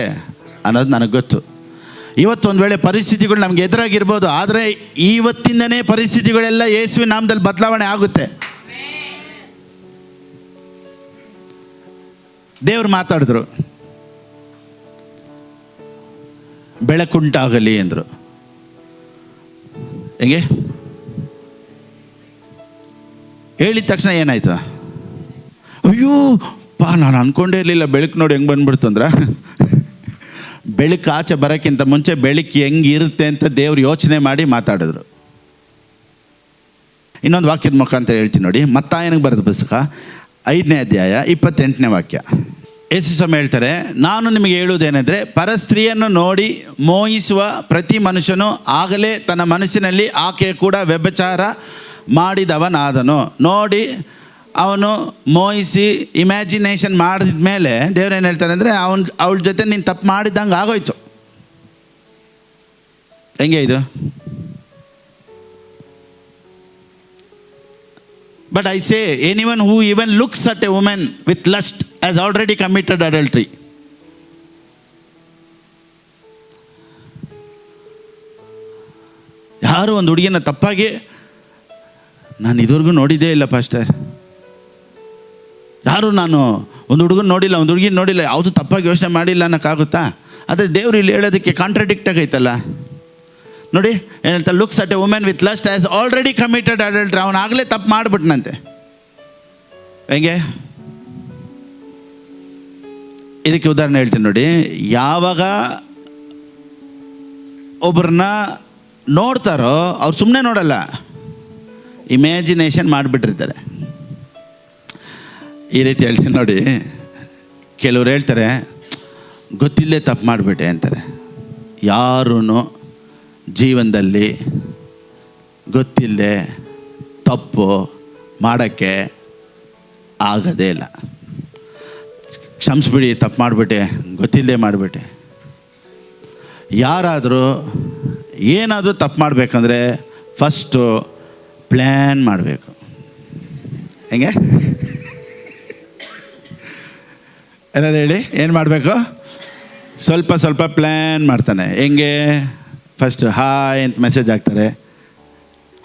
ಅನ್ನೋದು ನನಗೆ ಗೊತ್ತು. ಇವತ್ತೊಂದು ವೇಳೆ ಪರಿಸ್ಥಿತಿಗಳು ನಮ್ಗೆ ಎದುರಾಗಿರ್ಬೋದು, ಆದರೆ ಇವತ್ತಿಂದನೇ ಪರಿಸ್ಥಿತಿಗಳೆಲ್ಲ ಯೇಸುವಿನ ನಾಮದಲ್ಲಿ ಬದಲಾವಣೆ ಆಗುತ್ತೆ. ದೇವ್ರು ಮಾತಾಡಿದ್ರು, ಬೆಳಕುಂಟಾಗಲಿ ಅಂದರು. ಹೆಂಗೆ ಹೇಳಿದ ತಕ್ಷಣ ಏನಾಯ್ತು? ಅಯ್ಯೋ ನಾನು ಅಂದ್ಕೊಂಡೇ ಇರಲಿಲ್ಲ ಬೆಳಕು ನೋಡಿ ಹೆಂಗೆ ಬಂದ್ಬಿಡ್ತು ಅಂದ್ರೆ, ಬೆಳಕು ಆಚೆ ಬರೋಕ್ಕಿಂತ ಮುಂಚೆ ಬೆಳಕು ಹೆಂಗಿರುತ್ತೆ ಅಂತ ದೇವ್ರು ಯೋಚನೆ ಮಾಡಿ ಮಾತಾಡಿದ್ರು. ಇನ್ನೊಂದು ವಾಕ್ಯದ ಮುಖಾಂತರ ಹೇಳ್ತೀನಿ ನೋಡಿ. ಮತ್ತಾಯನಿಗೆ ಬರೆದ ಪುಸ್ತಕ 5ನೇ ಅಧ್ಯಾಯ 28ನೇ ವಾಕ್ಯ. ಯೇಸು ಸ್ವಾಮಿ ಹೇಳ್ತಾರೆ, ನಾನು ನಿಮಗೆ ಹೇಳುವುದೇನೆಂದರೆ, ಪರಸ್ತ್ರೀಯನ್ನು ನೋಡಿ ಮೋಹಿಸುವ ಪ್ರತಿ ಮನುಷ್ಯನು ಆಗಲೇ ತನ್ನ ಮನಸ್ಸಿನಲ್ಲಿ ಆಕೆಯ ಕೂಡ ವ್ಯಭಿಚಾರ ಮಾಡಿದವನಾದನು. ನೋಡಿ ಅವನು ಮೋಹಿಸಿ ಇಮ್ಯಾಜಿನೇಷನ್ ಮಾಡಿದ ಮೇಲೆ ದೇವ್ರೇನು ಹೇಳ್ತಾರೆ ಅಂದರೆ, ಅವಳ ಜೊತೆ ನೀನು ತಪ್ಪು ಮಾಡಿದಂಗೆ ಆಗೋಯ್ತು. ಹೆಂಗೆ ಇದು? But I say, anyone who even looks at a woman with lust has already committed adultery. ಯಾರು ಒಂದು ಹುಡುಗಿನ ತಪ್ಪಾಗಿ, ನಾನು ಇದುವರೆಗೂ ನೋಡಿದ್ದೇ ಇಲ್ಲ ಪಾಸ್ಟರ್, ಯಾರು ನಾನು ಒಂದು ಹುಡುಗನ ನೋಡಿಲ್ಲ, ಒಂದು ಹುಡುಗಿನ ನೋಡಿಲ್ಲ, ಯಾವುದು ತಪ್ಪಾಗಿ ಯೋಚನೆ ಮಾಡಿಲ್ಲ ಅನ್ನೋಕ್ಕಾಗುತ್ತಾ? ಆದರೆ ದೇವ್ರು ಇಲ್ಲಿ ಹೇಳೋದಕ್ಕೆ ಕಾಂಟ್ರಡಿಕ್ಟ್ ಆಗೈತಲ್ಲ ನೋಡಿ. ಏನಂತ, looks at a women with lust has already committed adultery. ಅವನಾಗಲೇ ತಪ್ಪು ಮಾಡಿಬಿಟ್ನಂತೆ. ಹೆಂಗೆ? ಇದಕ್ಕೆ ಉದಾಹರಣೆ ಹೇಳ್ತೀನಿ ನೋಡಿ. ಯಾವಾಗ ಒಬ್ಬರನ್ನ ನೋಡ್ತಾರೋ ಅವ್ರು ಸುಮ್ಮನೆ ನೋಡಲ್ಲ, ಇಮ್ಯಾಜಿನೇಷನ್ ಮಾಡಿಬಿಟ್ಟಿರ್ತಾರೆ. ಈ ರೀತಿ ಹೇಳ್ತೀನಿ ನೋಡಿ. ಕೆಲವ್ರು ಹೇಳ್ತಾರೆ, ಗೊತ್ತಿಲ್ಲದೆ ತಪ್ಪು ಮಾಡಿಬಿಟ್ಟೆ ಅಂತಾರೆ. ಯಾರೂ ಜೀವನದಲ್ಲಿ ಗೊತ್ತಿಲ್ಲದೆ ತಪ್ಪು ಮಾಡೋಕ್ಕೆ ಆಗೋದೇ ಇಲ್ಲ. ಕ್ಷಮಿಸ್ಬಿಡಿ, ತಪ್ಪು ಮಾಡಿಬಿಟ್ಟೆ, ಗೊತ್ತಿಲ್ಲದೆ ಮಾಡಿಬಿಟ್ಟೆ. ಯಾರಾದರೂ ಏನಾದರೂ ತಪ್ಪು ಮಾಡಬೇಕಂದ್ರೆ ಫಸ್ಟು ಪ್ಲ್ಯಾನ್ ಮಾಡಬೇಕು. ಹೆಂಗೆ ಏನಾದ್ರು ಹೇಳಿ, ಏನು ಮಾಡಬೇಕು? ಸ್ವಲ್ಪ ಸ್ವಲ್ಪ ಪ್ಲ್ಯಾನ್ ಮಾಡ್ತಾನೆ. ಹೆಂಗೆ? ಫಸ್ಟ್ ಹಾಯ್ ಅಂತ ಮೆಸೇಜ್ ಹಾಕ್ತಾರೆ,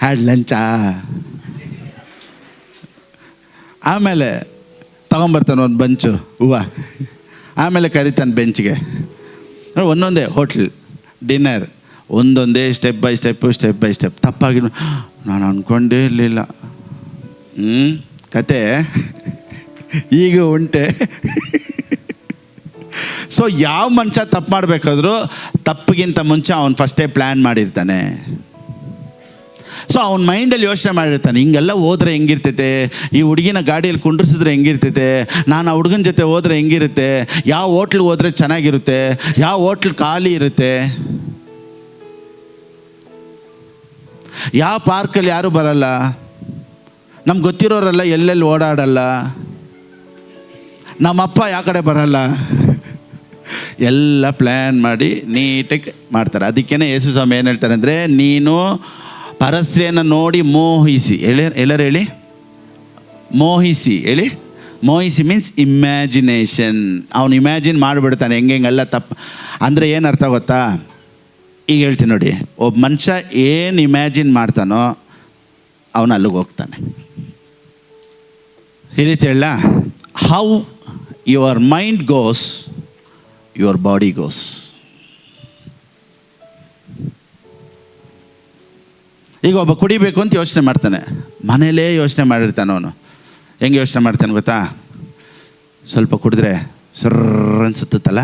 ಹ್ಯಾಡ್ ಲಂಚಾ, ಆಮೇಲೆ ತೊಗೊಂಬರ್ತಾನೆ ಒಂದು ಬಂಚು ಹೂವು, ಆಮೇಲೆ ಕರಿತಾನೆ ಬೆಂಚ್ಗೆ. ಒಂದೊಂದೇ ಹೋಟ್ಲ್ ಡಿನ್ನರ್, ಒಂದೊಂದೇ ಸ್ಟೆಪ್ ಬೈ ಸ್ಟೆಪ್ ತಪ್ಪಾಗಿ ನಾನು ಅಂದ್ಕೊಂಡೇ ಇರಲಿಲ್ಲ. ಕತೆ ಈಗ ಉಂಟೆ. ಸೊ ಯಾವ ಮನುಷ್ಯ ತಪ್ಪು ಮಾಡಬೇಕಾದ್ರೂ ತಪ್ಪಿಗಿಂತ ಮುಂಚೆ ಅವನು ಫಸ್ಟೇ ಪ್ಲ್ಯಾನ್ ಮಾಡಿರ್ತಾನೆ. ಸೊ ಅವ್ನ ಮೈಂಡಲ್ಲಿ ಯೋಚನೆ ಮಾಡಿರ್ತಾನೆ, ಹಿಂಗೆಲ್ಲ ಹೋದ್ರೆ ಹೆಂಗಿರ್ತೈತೆ, ಈ ಹುಡುಗಿನ ಗಾಡಿಯಲ್ಲಿ ಕುಂಡ್ರಿಸಿದ್ರೆ ಹೆಂಗಿರ್ತೈತೆ, ನಾನು ಆ ಹುಡುಗನ ಜೊತೆ ಹೋದರೆ ಹೆಂಗಿರುತ್ತೆ, ಯಾವ ಹೋಟ್ಲಿಗೆ ಹೋದರೆ ಚೆನ್ನಾಗಿರುತ್ತೆ, ಯಾವ ಹೋಟ್ಲ್ ಖಾಲಿ ಇರುತ್ತೆ, ಯಾವ ಪಾರ್ಕಲ್ಲಿ ಯಾರೂ ಬರಲ್ಲ, ನಮ್ಗೆ ಗೊತ್ತಿರೋರೆಲ್ಲ ಎಲ್ಲೆಲ್ಲಿ ಓಡಾಡಲ್ಲ, ನಮ್ಮಪ್ಪ ಯಾವ ಕಡೆ ಬರಲ್ಲ. ಎಲ್ಲ ಪ್ಲ್ಯಾನ್ ಮಾಡಿ ನೀಟಾಗಿ ಮಾಡ್ತಾರೆ. ಅದಕ್ಕೇ ಯೇಸು ಸ್ವಾಮಿ ಏನು ಹೇಳ್ತಾರೆ ಅಂದರೆ, ನೀನು ಪರಸ್ತ್ರೀಯನ್ನು ನೋಡಿ ಮೋಹಿಸಿ, ಎಲ್ಲರೂ ಹೇಳಿ ಮೋಹಿಸಿ, ಹೇಳಿ ಮೋಹಿಸಿ ಮೀನ್ಸ್ ಇಮ್ಯಾಜಿನೇಷನ್. ಅವನು ಇಮ್ಯಾಜಿನ್ ಮಾಡಿಬಿಡ್ತಾನೆ ಹೆಂಗೆಲ್ಲ ತಪ್ಪು. ಅಂದರೆ ಏನು ಅರ್ಥ ಗೊತ್ತಾ? ಈಗ ಹೇಳ್ತೀನಿ ನೋಡಿ, ಒಬ್ಬ ಮನುಷ್ಯ ಏನು ಇಮ್ಯಾಜಿನ್ ಮಾಡ್ತಾನೋ ಅವನು ಅಲ್ಲಿಗೆ ಹೋಗ್ತಾನೆ. ಈ ರೀತಿ ಹೇಳ, how your mind goes your body goes. ಈಗ ಒಬ್ಬ ಕುಡಿಬೇಕು ಅಂತ ಯೋಚನೆ ಮಾಡ್ತಾನೆ, ಮನೇಲೇ ಯೋಚನೆ ಮಾಡಿರ್ತಾನೆ. ಅವನು ಹೆಂಗೆ ಯೋಚನೆ ಮಾಡ್ತಾನೆ ಗೊತ್ತಾ? ಸ್ವಲ್ಪ ಕುಡಿದ್ರೆ ಸರ್ರ ಅನ್ಸುತ್ತಲ್ಲ,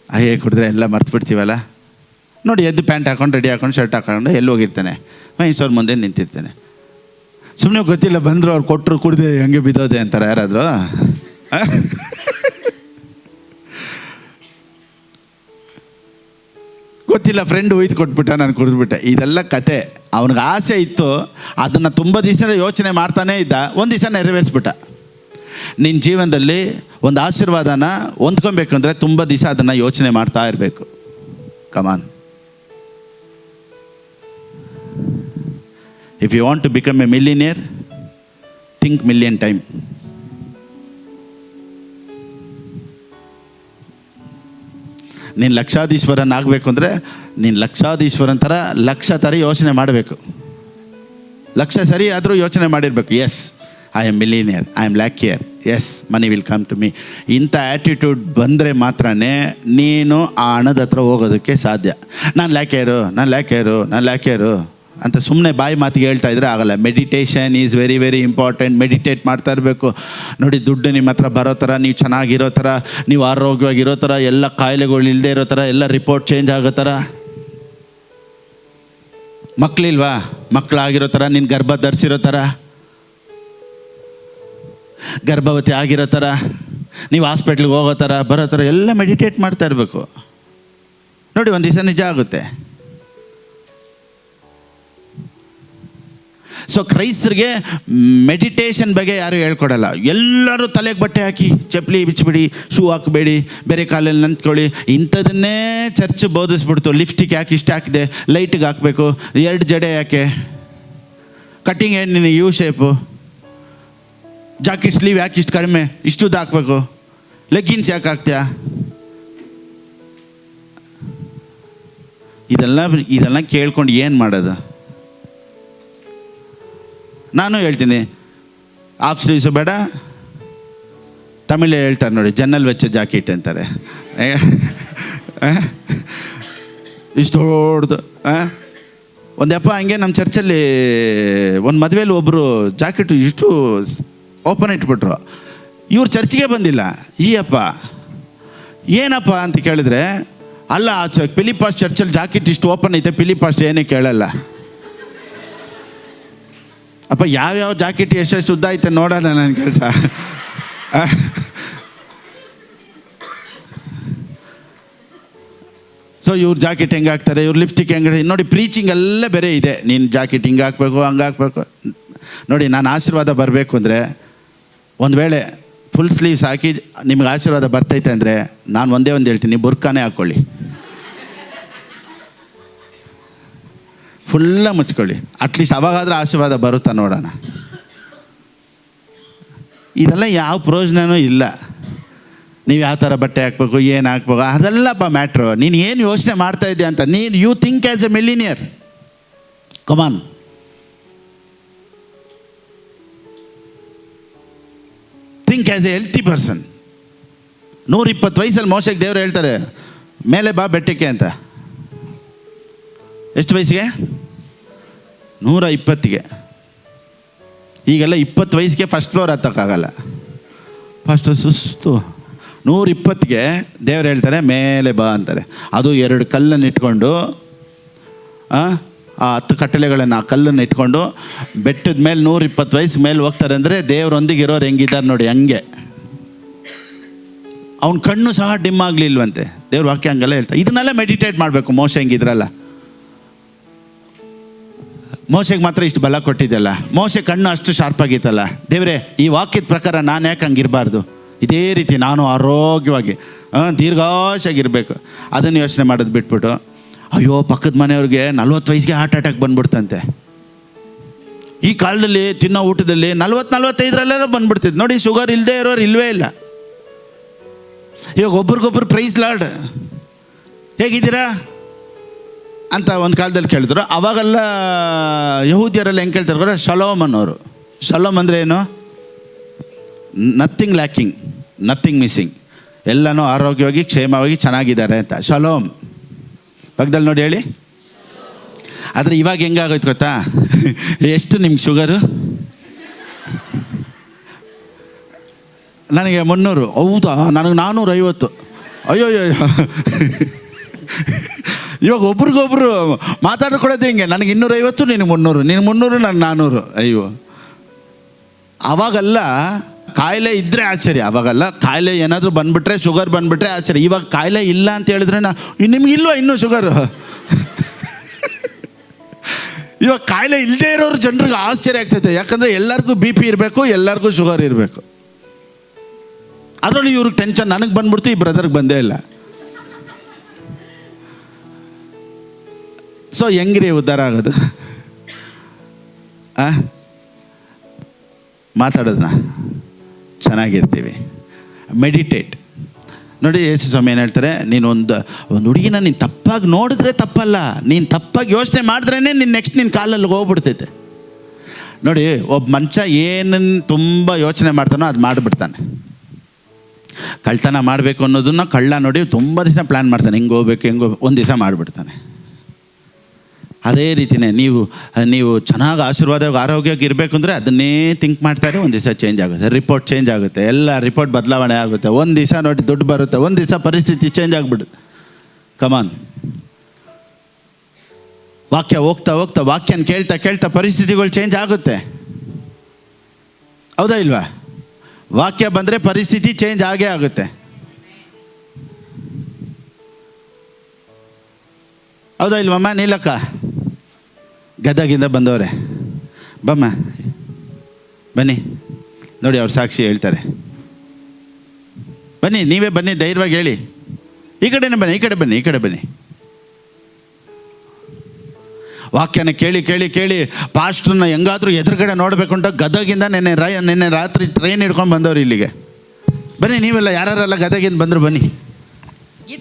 ಅಯ್ಯೇ ಕುಡಿದ್ರೆ ಎಲ್ಲ ಮರ್ತು ಬಿಡ್ತೀವಲ್ಲ. ನೋಡಿ, ಎದ್ದು ಪ್ಯಾಂಟ್ ಹಾಕೊಂಡು ರೆಡಿ ಹಾಕೊಂಡು ಶರ್ಟ್ ಹಾಕೊಂಡು ಎಲ್ಲಿ ಹೋಗಿರ್ತಾನೆ, ವೈನ್ ಸ್ಟೋರ್ ಮುಂದೆ ನಿಂತಿರ್ತಾನೆ. ಸುಮ್ಮನೆ ಗೊತ್ತಿಲ್ಲ, ಬಂದರು ಅವ್ರು ಕೊಟ್ಟರು ಕುಡಿದೆ ಹಂಗೆ ಬಿದ್ದೋದೆ ಅಂತಾರೆ ಯಾರಾದರೂ. ಗೊತ್ತಿಲ್ಲ, ಫ್ರೆಂಡ್ ಒಯ್ದು ಕೊಟ್ಬಿಟ್ಟ, ನಾನು ಕುಡಿದ್ಬಿಟ್ಟೆ. ಇದೆಲ್ಲ ಕತೆ. ಅವನಿಗೆ ಆಸೆ ಇತ್ತು, ಅದನ್ನು ತುಂಬ ದಿವಸ ಯೋಚನೆ ಮಾಡ್ತಾನೇ ಇದ್ದ, ಒಂದು ದಿವಸ ನೆರವೇರಿಸ್ಬಿಟ್ಟ. ನಿನ್ನ ಜೀವನದಲ್ಲಿ ಒಂದು ಆಶೀರ್ವಾದನ ಹೊಂದ್ಕೊಬೇಕಂದ್ರೆ ತುಂಬ ದಿವಸ ಅದನ್ನು ಯೋಚನೆ ಮಾಡ್ತಾ ಇರಬೇಕು. Come on, if you want to become a millionaire, think million time. ನೀನು ಲಕ್ಷಾಧೀಶ್ವರನಾಗಬೇಕು ಅಂದರೆ ನೀನು ಲಕ್ಷಾಧೀಶ್ವರನ ಥರ ಲಕ್ಷ ಥರ ಯೋಚನೆ ಮಾಡಬೇಕು. ಲಕ್ಷ ಸರಿ ಆದರೂ ಯೋಚನೆ ಮಾಡಿರಬೇಕು. Yes, I am millionaire, I am ಲ್ಯಾಕಿಯರ್, yes money will come to me. ಇಂಥ ಆ್ಯಟಿಟ್ಯೂಡ್ ಬಂದರೆ ಮಾತ್ರ ನೀನು ಆ ಹಣದ ಹತ್ರ ಹೋಗೋದಕ್ಕೆ ಸಾಧ್ಯ. ನಾನು ಲ್ಯಾಕಿಯರು ಅಂತ ಸುಮ್ಮನೆ ಬಾಯಿ ಮಾತಿಗೆ ಹೇಳ್ತಾ ಇದ್ರೆ ಆಗಲ್ಲ. Meditation is very very important. Meditate ಮಾಡ್ತಾ ಇರಬೇಕು. ನೋಡಿ, ದುಡ್ಡು ನಿಮ್ಮ ಹತ್ರ ಬರೋ ಥರ, ನೀವು ಚೆನ್ನಾಗಿರೋ ಥರ, ನೀವು ಆರೋಗ್ಯವಾಗಿರೋ ಥರ, ಎಲ್ಲ ಕಾಯಿಲೆಗಳು ಇಲ್ಲದೆ ಇರೋ ಥರ, ಎಲ್ಲ ರಿಪೋರ್ಟ್ ಚೇಂಜ್ ಆಗೋ ಥರ. ಮಕ್ಕಳಿಲ್ವಾ, ಮಕ್ಕಳಾಗಿರೋ ಥರ, ನಿನ್ನ ಗರ್ಭ ಧರಿಸಿರೋ ಥರ, ಗರ್ಭವತಿ ಆಗಿರೋ ಥರ, ನೀವು ಹಾಸ್ಪಿಟ್ಲಿಗೆ ಹೋಗೋ ಥರ, ಬರೋ ಥರ ಎಲ್ಲ ಮೆಡಿಟೇಟ್ ಮಾಡ್ತಾ ಇರಬೇಕು. ನೋಡಿ, ಒಂದು ದಿವಸ ನಿಜ ಆಗುತ್ತೆ. ಸೊ ಕ್ರೈಸ್ತರಿಗೆ ಮೆಡಿಟೇಷನ್ ಬಗ್ಗೆ ಯಾರು ಹೇಳ್ಕೊಡಲ್ಲ. ಎಲ್ಲರೂ ತಲೆಗೆ ಬಟ್ಟೆ ಹಾಕಿ, ಚಪ್ಪಲಿ ಬಿಚ್ಚಿಬಿಡಿ, ಶೂ ಹಾಕಬೇಡಿ, ಬೇರೆ ಕಾಲಲ್ಲಿ ನಿಂತ್ಕೊಳ್ಳಿ, ಇಂಥದನ್ನೇ ಚರ್ಚ್ ಬೋಧಿಸ್ಬಿಡ್ತು. ಲಿಫ್ಟಿಗೆ ಯಾಕೆ ಇಷ್ಟು ಹಾಕಿದೆ, ಲೈಟಿಗೆ ಹಾಕಬೇಕು, 2 ಜಡೆ ಯಾಕೆ, ಕಟ್ಟಿಂಗ್ ಏನು ನಿನ್ನ ಯು ಶೇಪು, ಜಾಕೆಟ್ ಸ್ಲೀವ್ ಯಾಕೆ ಇಷ್ಟು ಕಡಿಮೆ, ಇಷ್ಟುದ್ದು ಹಾಕಬೇಕು, ಲೆಗ್ಗಿನ್ಸ್ ಯಾಕೆ ಹಾಕ್ತೀಯಾ, ಇದೆಲ್ಲ ಕೇಳ್ಕೊಂಡು ಏನು ಮಾಡೋದು? ನಾನು ಹೇಳ್ತೀನಿ, ಆಫ್ ಸ್ಲೀವ್ಸು ಬೇಡ, ತಮಿಳೇ ಹೇಳ್ತಾರೆ ನೋಡಿ, ಜನರಲ್ ವೆಚ್ಚ ಜಾಕೆಟ್ ಅಂತಾರೆ. ಇಷ್ಟು ಹೊಡ್ದು ಒಂದಪ್ಪ ಹಂಗೆ ನಮ್ಮ ಚರ್ಚಲ್ಲಿ ಒಂದು ಮದುವೆಯಲ್ಲಿ ಒಬ್ಬರು ಜಾಕೆಟು ಇಷ್ಟು ಓಪನ್ ಇಟ್ಬಿಟ್ರು. ಇವ್ರು ಚರ್ಚಿಗೆ ಬಂದಿಲ್ಲ. ಈ ಅಪ್ಪ ಏನಪ್ಪ ಅಂತ ಕೇಳಿದ್ರೆ, ಅಲ್ಲ ಫಿಲಿಪಾಸ್ ಚರ್ಚಲ್ಲಿ ಜಾಕೆಟ್ ಇಷ್ಟು ಓಪನ್ ಐತೆ, ಫಿಲಿಪಾಸ್ ಏನೇ ಕೇಳಲ್ಲ. ಅಪ್ಪ ಯಾವ್ಯಾವ ಜಾಕೆಟ್ ಎಷ್ಟೆಷ್ಟು ಉದ್ದ ಐತೆ ನೋಡೋಣ ನನ್ನ ಕೆಲಸ. ಸೊ ಇವ್ರ ಜಾಕೆಟ್ ಹೆಂಗೆ ಹಾಕ್ತಾರೆ, ಇವ್ರು ಲಿಪ್ಸ್ಟಿಕ್ ಹೆಂಗೆ ನೋಡಿ. ಪ್ರೀಚಿಂಗ್ ಎಲ್ಲ ಬೇರೆ ಇದೆ. ನೀನು ಜಾಕೆಟ್ ಹಿಂಗೆ ಹಾಕಬೇಕು, ಹಂಗೆ ಹಾಕಬೇಕು. ನೋಡಿ, ನಾನು ಆಶೀರ್ವಾದ ಬರಬೇಕು ಅಂದರೆ, ಒಂದು ವೇಳೆ ಫುಲ್ ಸ್ಲೀವ್ಸ್ ಹಾಕಿ ನಿಮ್ಗೆ ಆಶೀರ್ವಾದ ಬರ್ತೈತೆ ಅಂದರೆ, ನಾನು ಒಂದೇ ಒಂದು ಹೇಳ್ತೀನಿ, ಬುರ್ಕಾನೇ ಹಾಕ್ಕೊಳ್ಳಿ, ಫುಲ್ಲ ಮುಚ್ಕೊಳ್ಳಿ. ಅಟ್ಲೀಸ್ಟ್ ಅವಾಗಾದ್ರೆ ಆಶೀರ್ವಾದ ಬರುತ್ತಾ ನೋಡೋಣ. ಇದೆಲ್ಲ ಯಾವ ಪ್ರಯೋಜನವೂ ಇಲ್ಲ. ನೀವು ಯಾವ ಥರ ಬಟ್ಟೆ ಹಾಕ್ಬೇಕು, ಏನು ಹಾಕ್ಬೇಕು, ಅದೆಲ್ಲಪ್ಪ ಮ್ಯಾಟ್ರು. ನೀನು ಏನು ಯೋಚನೆ ಮಾಡ್ತಾ ಇದ್ದೆ ಅಂತ. You think as a millionaire. Come on, think as a healthy person. 120 ವಯಸ್ಸಲ್ಲಿ ಮೋಶಕ್ಕೆ ದೇವರು ಹೇಳ್ತಾರೆ, ಮೇಲೆ ಬಾ ಬೆಟ್ಟಕ್ಕೆ ಅಂತ. ಎಷ್ಟು ವಯಸ್ಸಿಗೆ? 120ಗೆ. ಈಗೆಲ್ಲ 20 ವಯಸ್ಸಿಗೆ ಫಸ್ಟ್ ಫ್ಲೋರ್ ಹತ್ತಕ್ಕಾಗಲ್ಲ. ಫಸ್ಟು ಸುಸ್ತು. 120ಗೆ ದೇವ್ರು ಹೇಳ್ತಾರೆ ಮೇಲೆ ಬಾ ಅಂತಾರೆ. ಅದು 2 ಕಲ್ಲನ್ನು ಇಟ್ಕೊಂಡು, ಆ 10 ಕಟ್ಟಲೆಗಳನ್ನು, ಆ ಕಲ್ಲನ್ನು ಇಟ್ಕೊಂಡು ಬೆಟ್ಟದ ಮೇಲೆ 120 ವಯಸ್ಸು ಮೇಲೆ ಹೋಗ್ತಾರೆ. ಅಂದರೆ ದೇವರೊಂದಿಗೆ ಇರೋರು ಹೆಂಗಿದ್ದಾರೆ ನೋಡಿ, ಹಂಗೆ. ಅವ್ನ ಕಣ್ಣು ಸಹ ಡಿಮ್ ಆಗಲಿಲ್ವಂತೆ. ದೇವ್ರ ವಾಕ್ಯ ಹಂಗೆಲ್ಲ ಹೇಳ್ತಾರೆ. ಇದನ್ನೆಲ್ಲ ಮೆಡಿಟೇಟ್ ಮಾಡಬೇಕು. ಮೋಶ ಹೆಂಗಿದ್ರಲ್ಲ, ಮೋಶೆಗೆ ಮಾತ್ರ ಇಷ್ಟು ಬಲ ಕೊಟ್ಟಿದ್ದಲ್ಲ, ಮೋಶೆ ಕಣ್ಣು ಅಷ್ಟು ಶಾರ್ಪ್ ಆಗಿತ್ತಲ್ಲ. ದೇವರೇ, ಈ ವಾಕ್ಯದ ಪ್ರಕಾರ ನಾನು ಯಾಕೆ ಹಂಗಿರಬಾರ್ದು? ಇದೇ ರೀತಿ ನಾನು ಆರೋಗ್ಯವಾಗಿ ದೀರ್ಘಾಶಾಗಿರಬೇಕು. ಅದನ್ನು ಯೋಚನೆ ಮಾಡೋದು ಬಿಟ್ಬಿಟ್ಟು ಅಯ್ಯೋ ಪಕ್ಕದ ಮನೆಯವ್ರಿಗೆ 40 ವಯಸ್ಸಿಗೆ ಹಾರ್ಟ್ ಅಟ್ಯಾಕ್ ಬಂದ್ಬಿಡ್ತಂತೆ. ಈ ಕಾಲದಲ್ಲಿ ತಿನ್ನೋ ಊಟದಲ್ಲಿ 40-45 ಬಂದ್ಬಿಡ್ತಿದ್ದು ನೋಡಿ. ಶುಗರ್ ಇಲ್ಲದೆ ಇರೋರು ಇಲ್ಲವೇ ಇಲ್ಲ. ಇವಾಗ ಒಬ್ರಿಗೊಬ್ರು ಪ್ರೈಸ್ ಲಾರ್ಡ್ ಹೇಗಿದ್ದೀರಾ ಅಂತ ಒಂದು ಕಾಲದಲ್ಲಿ ಕೇಳಿದ್ರು. ಅವಾಗೆಲ್ಲ ಯಹೂದ್ಯರೆಲ್ಲ ಹೆಂಗೆ ಕೇಳ್ತಾರೆ, ಶಲೋಮ್ ಅನ್ನೋರು. ಶಲೋಮ್ ಅಂದರೆ ಏನು? ನಥಿಂಗ್ ಲ್ಯಾಕಿಂಗ್, ನಥಿಂಗ್ ಮಿಸ್ಸಿಂಗ್, ಎಲ್ಲನೂ ಆರೋಗ್ಯವಾಗಿ ಕ್ಷೇಮವಾಗಿ ಚೆನ್ನಾಗಿದ್ದಾರೆ ಅಂತ. ಶಲೋಮ್ ಪಕ್ಕದಲ್ಲಿ ನೋಡಿ ಹೇಳಿ. ಆದರೆ ಇವಾಗ ಹೆಂಗಾಗೋಯ್ತು ಗೊತ್ತಾ? ಎಷ್ಟು ನಿಮ್ಗೆ ಶುಗರು? ನನಗೆ 300. ಹೌದಾ? ನನಗೆ 450. ಅಯ್ಯೋಯ್ಯೋ. ಇವಾಗ ಒಬ್ರಿಗೊಬ್ರು ಮಾತಾಡ್ಕೊಳ್ಳೋದು ಹಿಂಗೆ, ನನಗೆ 250, ನಿನಗೆ 300, ನಿನಗೆ 300, ನನಗೆ 400. ಅಯ್ಯೋ. ಆವಾಗೆಲ್ಲ ಕಾಯಿಲೆ ಇದ್ದರೆ ಆಶ್ಚರ್ಯ. ಅವಾಗೆಲ್ಲ ಕಾಯಿಲೆ ಏನಾದರೂ ಬಂದುಬಿಟ್ರೆ, ಶುಗರ್ ಬಂದುಬಿಟ್ರೆ ಆಶ್ಚರ್ಯ. ಇವಾಗ ಕಾಯಿಲೆ ಇಲ್ಲ ಅಂತ ಹೇಳಿದ್ರೆ ನಿಮಗಿಲ್ವ ಇನ್ನೂ ಶುಗರು? ಇವಾಗ ಕಾಯಿಲೆ ಇಲ್ಲದೆ ಇರೋರು ಜನರಿಗೆ ಆಶ್ಚರ್ಯ ಆಗ್ತೈತೆ. ಯಾಕಂದರೆ ಎಲ್ಲರಿಗೂ BP ಇರಬೇಕು, ಎಲ್ಲರಿಗೂ ಶುಗರ್ ಇರಬೇಕು. ಅದರಲ್ಲಿ ಇವ್ರಿಗೆ ಟೆನ್ಷನ್. ನನಗೆ ಬಂದ್ಬಿಡ್ತು, ಈ ಬ್ರದರ್ಗೆ ಬಂದೇ ಇಲ್ಲ. ಸೊ ಹೆಂಗ್ರಿ ಉದ್ಧಾರ ಆಗೋದು? ಮಾತಾಡೋದನ್ನ ಚೆನ್ನಾಗಿರ್ತೀವಿ. ಮೆಡಿಟೇಟ್ ನೋಡಿ. ಯೇಸು ಸ್ವಾಮಿ ಏನು ಹೇಳ್ತಾರೆ, ನೀನು ಒಂದು ಹುಡುಗಿನ ನೀನು ತಪ್ಪಾಗಿ ನೋಡಿದ್ರೆ ತಪ್ಪಲ್ಲ, ನೀನು ತಪ್ಪಾಗಿ ಯೋಚನೆ ಮಾಡಿದ್ರೇ ನೀನು ನೆಕ್ಸ್ಟ್ ನಿನ್ನ ಕಾಲಲ್ಲಿ ಹೋಗ್ಬಿಡ್ತೈತೆ. ನೋಡಿ, ಒಬ್ಬ ಮನುಷ್ಯ ಏನನ್ನು ತುಂಬ ಯೋಚನೆ ಮಾಡ್ತಾನೋ ಅದು ಮಾಡಿಬಿಡ್ತಾನೆ. ಕಳ್ತನ ಮಾಡಬೇಕು ಅನ್ನೋದನ್ನ ಕಳ್ಳ ನೋಡಿ ತುಂಬ ದಿವಸ ಪ್ಲ್ಯಾನ್ ಮಾಡ್ತಾನೆ, ಹಿಂಗೆ ಹೋಗ್ಬೇಕು ಒಂದು ದಿವಸ ಮಾಡಿಬಿಡ್ತಾನೆ. ಅದೇ ರೀತಿಯೇ ನೀವು ಚೆನ್ನಾಗಿ ಆಶೀರ್ವಾದವಾಗಿ ಆರೋಗ್ಯವಾಗಿ ಇರಬೇಕು ಅಂದರೆ ಅದನ್ನೇ ಥಿಂಕ್ ಮಾಡ್ತಾರೆ. ಒಂದು ದಿವಸ ಚೇಂಜ್ ಆಗುತ್ತೆ, ರಿಪೋರ್ಟ್ ಚೇಂಜ್ ಆಗುತ್ತೆ, ಎಲ್ಲ ರಿಪೋರ್ಟ್ ಬದಲಾವಣೆ ಆಗುತ್ತೆ. ಒಂದು ದಿವಸ ನೋಡಿ ದುಡ್ಡು ಬರುತ್ತೆ, ಒಂದು ದಿವಸ ಪರಿಸ್ಥಿತಿ ಚೇಂಜ್ ಆಗಿಬಿಡುತ್ತೆ. ಕಮಾನ್. ವಾಕ್ಯ ಹೋಗ್ತಾ ಹೋಗ್ತಾ, ವಾಕ್ಯನ ಕೇಳ್ತಾ ಕೇಳ್ತಾ ಪರಿಸ್ಥಿತಿಗಳು ಚೇಂಜ್ ಆಗುತ್ತೆ. ಹೌದಾ ಇಲ್ವಾ? ವಾಕ್ಯ ಬಂದರೆ ಪರಿಸ್ಥಿತಿ ಚೇಂಜ್ ಆಗೇ ಆಗುತ್ತೆ. ಹೌದಾ ಇಲ್ವಮ್ಮ? ನೀಲಕ್ಕ ಗದಗಿಂದ ಬಂದವ್ರೆ, ಬಮ್ಮ ಬನ್ನಿ. ನೋಡಿ ಅವ್ರ ಸಾಕ್ಷಿ ಹೇಳ್ತಾರೆ. ಬನ್ನಿ, ನೀವೇ ಬನ್ನಿ, ಧೈರ್ಯವಾಗಿ ಹೇಳಿ. ಈ ಕಡೆನೇ ಬನ್ನಿ, ಈ ಕಡೆ ಬನ್ನಿ, ಈ ಕಡೆ ಬನ್ನಿ. ವಾಕ್ಯನ ಕೇಳಿ ಕೇಳಿ ಕೇಳಿ ಪಾಸ್ಟ್ರನ್ನ ಹೆಂಗಾದ್ರೂ ಎದುರುಗಡೆ ನೋಡಬೇಕು ಅಂತ ಗದಗಿಂದ ನಿನ್ನೆ ರಾತ್ರಿ ಟ್ರೈನ್ ಹಿಡ್ಕೊಂಡು ಬಂದವ್ರು ಇಲ್ಲಿಗೆ. ಬನ್ನಿ ನೀವೆಲ್ಲ, ಯಾರೆಲ್ಲ ಗದಗಿಂದ ಬಂದರು ಬನ್ನಿ,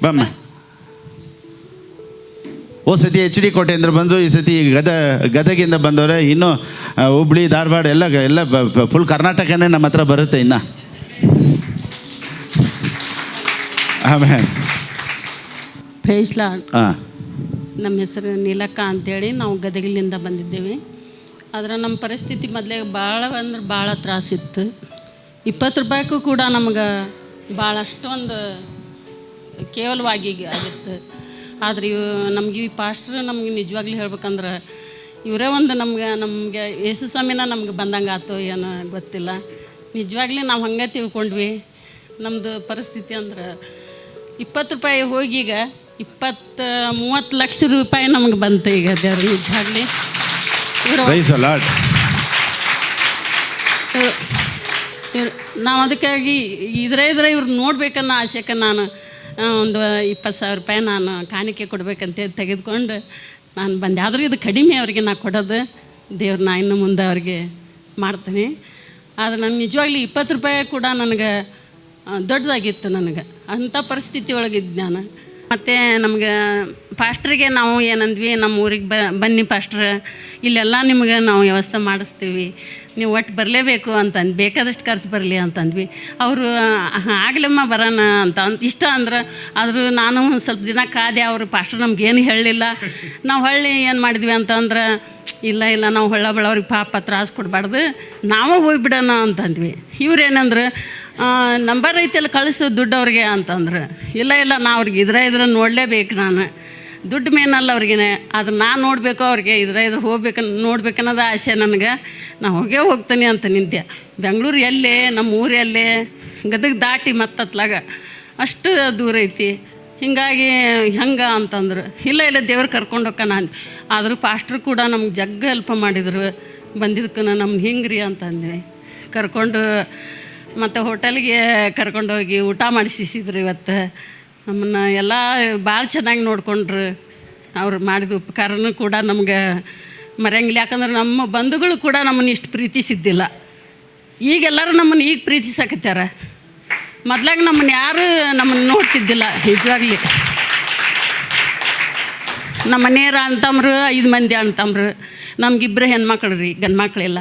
ಬಮ್ಮ. ಓ ಸತಿ HD ಕೋಟೆಯಿಂದ ಬಂದರು, ಈ ಸತಿ ಗದಗಿಂದ ಬಂದವ್ರೆ. ಇನ್ನೂ ಹುಬ್ಳಿ ಧಾರವಾಡ ಎಲ್ಲ ಫುಲ್ ಕರ್ನಾಟಕನೇ ನಮ್ಮ ಹತ್ರ ಬರುತ್ತೆ ಇನ್ನು. ಆಮೇಲೆ ಪ್ರೈಸ್ ಲಾರ್ಡ್. ಹಾಂ, ನಮ್ಮ ಹೆಸರು ನೀಲಕ್ಕ ಅಂತೇಳಿ ನಾವು ಗದಗಿಲಿಂದ ಬಂದಿದ್ದೇವೆ. ಆದರೆ ನಮ್ಮ ಪರಿಸ್ಥಿತಿ ಮೊದಲೇ ಭಾಳ ಅಂದ್ರೆ ಭಾಳ ತ್ರಾಸಿತ್ತು. 20 ರೂಪಾಯಿಗೂ ಕೂಡ ನಮ್ಗೆ ಭಾಳ ಅಷ್ಟೊಂದು ಕೇವಲವಾಗಿ ಆಗಿತ್ತು. ಆದರೆ ನಮ್ಗೆ ಈ ಪಾಸ್ಟ್ರ್ ನಮ್ಗೆ ನಿಜವಾಗ್ಲೂ ಹೇಳ್ಬೇಕಂದ್ರೆ ಇವರೇ ಒಂದು ನಮಗೆ ಯೇಸು ಸ್ವಾಮಿನ ನಮ್ಗೆ ಬಂದಂಗೆ ಆಯ್ತು ಏನೋ ಗೊತ್ತಿಲ್ಲ. ನಿಜವಾಗ್ಲೂ ನಾವು ಹಂಗೆ ತಿಳ್ಕೊಂಡ್ವಿ. ನಮ್ಮದು ಪರಿಸ್ಥಿತಿ ಅಂದ್ರೆ 20 ರೂಪಾಯಿ ಹೋಗಿ ಈಗ 20-30 ಲಕ್ಷ ರೂಪಾಯಿ ನಮ್ಗೆ ಬಂತು ಈಗ. ದೇವ್ರು ನಿಜವಾಗ್ಲಿ ನಾವು ಅದಕ್ಕಾಗಿ ಇದ್ರೆ ಇವ್ರು ನೋಡ್ಬೇಕನ್ನೋ ಆಸೆಕ್ಕೆ ನಾನು ಒಂದು 20,000 ರೂಪಾಯಿ ನಾನು ಕಾಣಿಕೆ ಕೊಡಬೇಕಂತ ತೆಗೆದುಕೊಂಡು ನಾನು ಬಂದೆ. ಆದರೆ ಇದು ಕಡಿಮೆ ಅವ್ರಿಗೆ ನಾ ಕೊಡೋದು. ದೇವ್ರನ್ನ ಇನ್ನು ಮುಂದೆ ಅವ್ರಿಗೆ ಮಾಡ್ತೀನಿ. ಆದರೆ ನಾನು ನಿಜವಾಗ್ಲೂ 20 ರೂಪಾಯಿ ಕೂಡ ನನಗೆ ದೊಡ್ಡದಾಗಿತ್ತು. ನನಗೆ ಅಂಥ ಪರಿಸ್ಥಿತಿ ಒಳಗಿದ್ದು ನಾನು. ಮತ್ತು ನಮ್ಗೆ ಪಾಸ್ಟ್ರಿಗೆ ನಾವು ಏನಂದ್ವಿ, ನಮ್ಮ ಊರಿಗೆ ಬನ್ನಿ ಪಾಸ್ಟ್ರ, ಇಲ್ಲೆಲ್ಲ ನಿಮ್ಗೆ ನಾವು ವ್ಯವಸ್ಥೆ ಮಾಡಿಸ್ತೀವಿ, ನೀವು ಒಟ್ಟು ಬರಲೇಬೇಕು ಅಂತಂದು, ಬೇಕಾದಷ್ಟು ಖರ್ಚು ಬರಲಿ ಅಂತಂದ್ವಿ. ಅವರು ಆಗ್ಲಮ್ಮ ಬರೋಣ ಅಂತ ಇಷ್ಟ ಅಂದ್ರೆ. ಆದರೂ ನಾನು ಸ್ವಲ್ಪ ದಿನ ಕಾದೆ. ಅವರು ಪಾಸ್ಟ್ರ್ ನಮ್ಗೇನು ಹೇಳಲಿಲ್ಲ. ನಾವು ಹೊಳ್ಳಿ ಏನು ಮಾಡಿದ್ವಿ ಅಂತಂದ್ರೆ, ಇಲ್ಲ ನಾವು ಹೊಳ್ಳಬಳ್ಳವ್ರಿಗೆ ಪಾಪ ತ್ರಾಸು ಕೊಡಬಾರ್ದು, ನಾವೇ ಹೋಗ್ಬಿಡೋಣ ಅಂತಂದ್ವಿ. ಇವ್ರೇನಂದ್ರೆ ನಂಬರ್ ಐತೆಲ್ಲ ಕಳಿಸು ದುಡ್ಡು ಅವ್ರಿಗೆ ಅಂತಂದ್ರೆ. ಇಲ್ಲ ನಾ ಅವ್ರಿಗೆ ಇದ್ರೆ ನೋಡಲೇಬೇಕು, ನಾನು ದುಡ್ಡು ಮೇನಲ್ಲ ಅವ್ರಿಗೆ. ಅದು ನಾನು ನೋಡಬೇಕು, ಅವ್ರಿಗೆ ಇದ್ರೆ ನೋಡ್ಬೇಕನ್ನೋದು ಆಸೆ ನನಗೆ. ನಾ ಹೋಗ್ತೀನಿ ಅಂತ ನಿಂತೆ. ಬೆಂಗಳೂರು ಎಲ್ಲೇ, ನಮ್ಮ ಊರು ಎಲ್ಲೇ, ಗದಗ ದಾಟಿ ಮತ್ತತ್ಲಾಗ ಅಷ್ಟು ದೂರ ಐತಿ. ಹೀಗಾಗಿ ಹೆಂಗೆ ಅಂತಂದ್ರು. ಇಲ್ಲ ದೇವ್ರು ಕರ್ಕೊಂಡು ಹೋಗೋಣ ಅಂದು. ಆದರೂ ಪಾಸ್ಟ್ರು ಕೂಡ ನಮ್ಗೆ ಜಗ್ಗ ಹೆಲ್ಪ್ ಮಾಡಿದರು. ಬಂದಿದ್ದಕ್ಕೂ ನಮ್ಗೆ ಹಿಂಗೆ ರೀ ಅಂತಂದ್ವಿ. ಕರ್ಕೊಂಡು ಮತ್ತು ಹೋಟೆಲ್ಗೆ ಕರ್ಕೊಂಡೋಗಿ ಊಟ ಮಾಡಿಸಿದ್ರು ಇವತ್ತು ನಮ್ಮನ್ನು ಎಲ್ಲ ಭಾಳ ಚೆನ್ನಾಗಿ ನೋಡಿಕೊಂಡ್ರು. ಅವ್ರು ಮಾಡಿದ ಉಪಕಾರನೂ ಕೂಡ ನಮ್ಗೆ ಮರೆಯಂಗಿಲ್ಲ. ಯಾಕಂದ್ರೆ ನಮ್ಮ ಬಂಧುಗಳು ಕೂಡ ನಮ್ಮನ್ನು ಇಷ್ಟು ಪ್ರೀತಿಸಿದ್ದಿಲ್ಲ. ಈಗೆಲ್ಲರೂ ನಮ್ಮನ್ನು ಈಗ ಪ್ರೀತಿಸಕತ್ಯಾರ. ಮೊದ್ಲಾಗ ನಮ್ಮನ್ನು ಯಾರು ನಮ್ಮನ್ನು ನೋಡ್ತಿದ್ದಿಲ್ಲ. ನಿಜವಾಗ್ಲಿ ನಮ್ಮ ಮನೆಯವ್ರ ಅಣ್ತಂಬ್ರು 5 ಮಂದಿ ಅಣ್ತಂಬ್ರು, ನಮಗಿಬ್ಬರು ಹೆಣ್ಮಕ್ಳು ರೀ, ಗಂಡು ಮಕ್ಕಳಿಲ್ಲ.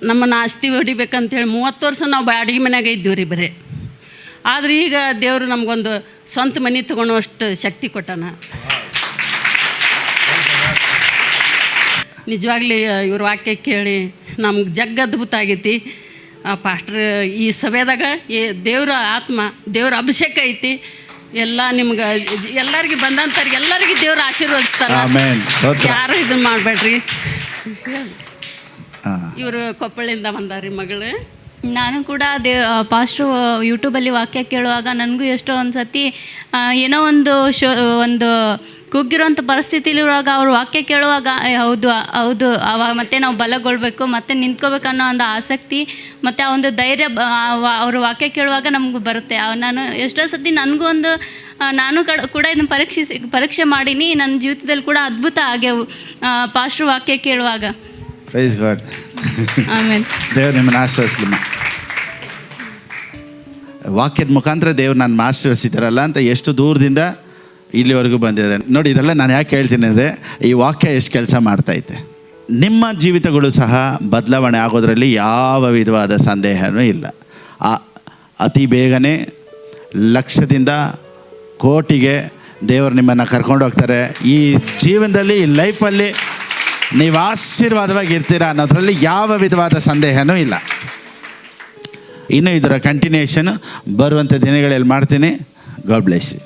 ನಮ್ಮನ್ನು ಆಸ್ತಿ ಹೊಡಿಬೇಕಂತೇಳಿ 30 ವರ್ಷ ನಾವು ಬಾಡಿಗೆ ಮನ್ಯಾಗ ಇದ್ದೀವಿ ರೀ ಬರೀ. ಆದರೆ ಈಗ ದೇವರು ನಮಗೊಂದು ಸ್ವಂತ ಮನೆ ತೊಗೊಳ್ಳೋಷ್ಟು ಶಕ್ತಿ ಕೊಟ್ಟಾನ. ನಿಜವಾಗ್ಲಿ ಇವ್ರ ವಾಕ್ಯ ಕೇಳಿ ನಮ್ಗೆ ಜಗ್ ಅದ್ಭುತ ಆಗೈತಿ. ಪಾಸ್ಟ್ರ್ ಈ ಸಭೆದಾಗ ದೇವ್ರ ಆತ್ಮ, ದೇವ್ರ ಅಭಿಷೇಕ ಐತಿ. ಎಲ್ಲ ನಿಮ್ಗೆ ಎಲ್ಲರಿಗೆ ಬಂದಂಥವ್ರಿಗೆ ಎಲ್ಲರಿಗೆ ದೇವ್ರ ಆಶೀರ್ವದಿಸ್ತಾರ. ಯಾರು ಇದನ್ನು ಮಾಡಬೇಡ್ರಿ. ಇವರು ಕೊಪ್ಪಳಿಂದ ಬಂದಾರಿ ಮಗಳು. ನಾನು ಕೂಡ ಪಾಸ್ಟ್ರು ಯೂಟ್ಯೂಬಲ್ಲಿ ವಾಕ್ಯ ಕೇಳುವಾಗ ನನಗೂ ಎಷ್ಟೋ ಒಂದು ಸತಿ ಏನೋ ಒಂದು ಕುಗ್ಗಿರೋಂಥ ಪರಿಸ್ಥಿತಿಲಿರುವಾಗ ಅವ್ರ ವಾಕ್ಯ ಕೇಳುವಾಗ ಹೌದು ಅವಾಗ ಮತ್ತೆ ನಾವು ಬಲಗೊಳ್ಬೇಕು, ಮತ್ತೆ ನಿಂತ್ಕೋಬೇಕನ್ನೋ ಒಂದು ಆಸಕ್ತಿ ಮತ್ತು ಆ ಒಂದು ಧೈರ್ಯ ಅವ್ರ ವಾಕ್ಯ ಕೇಳುವಾಗ ನಮಗೂ ಬರುತ್ತೆ. ನಾನು ಎಷ್ಟೋ ಸತಿ ನನಗೂ ಒಂದು ನಾನು ಕೂಡ ಇದನ್ನು ಪರೀಕ್ಷೆ ಮಾಡೀನಿ. ನನ್ನ ಜೀವಿತದಲ್ಲಿ ಕೂಡ ಅದ್ಭುತ ಆಗ್ಯಾವು ಪಾಸ್ಟ್ರು ವಾಕ್ಯ ಕೇಳುವಾಗ. Praise God. ಆಮೇಲೆ ದೇವ್ರು ನಿಮ್ಮನ್ನು ಆಶೀರ್ವದಿಸಲಿಮ್ಮ. ವಾಕ್ಯದ ಮುಖಾಂತರ ದೇವ್ರು ನಾನು ಆಶೀರ್ವದಿಸಿದಾರಲ್ಲ ಅಂತ ಎಷ್ಟು ದೂರದಿಂದ ಇಲ್ಲಿವರೆಗೂ ಬಂದಿದ್ದಾರೆ ನೋಡಿ. ಇದೆಲ್ಲ ನಾನು ಯಾಕೆ ಹೇಳ್ತೀನಿ ಅಂದರೆ ಈ ವಾಕ್ಯ ಎಷ್ಟು ಕೆಲಸ ಮಾಡ್ತೈತೆ. ನಿಮ್ಮ ಜೀವಿತಗಳು ಸಹ ಬದಲಾವಣೆ ಆಗೋದ್ರಲ್ಲಿ ಯಾವ ವಿಧವಾದ ಸಂದೇಹನೂ ಇಲ್ಲ. ಅತಿ ಬೇಗನೆ ಲಕ್ಷದಿಂದ ಕೋಟಿಗೆ ದೇವರು ನಿಮ್ಮನ್ನು ಕರ್ಕೊಂಡು ಹೋಗ್ತಾರೆ. ಈ ಜೀವನದಲ್ಲಿ ಈ ಲೈಫಲ್ಲಿ ನೀವು ಆಶೀರ್ವಾದವಾಗಿ ಇರ್ತೀರ ಅನ್ನೋದ್ರಲ್ಲಿ ಯಾವ ವಿಧವಾದ ಸಂದೇಹನೂ ಇಲ್ಲ. ಇನ್ನು ಇದರ ಕಂಟಿನ್ಯೂಷನ್ ಬರುವಂಥ ದಿನಗಳಲ್ಲಿ ಮಾಡ್ತೀನಿ. God bless you.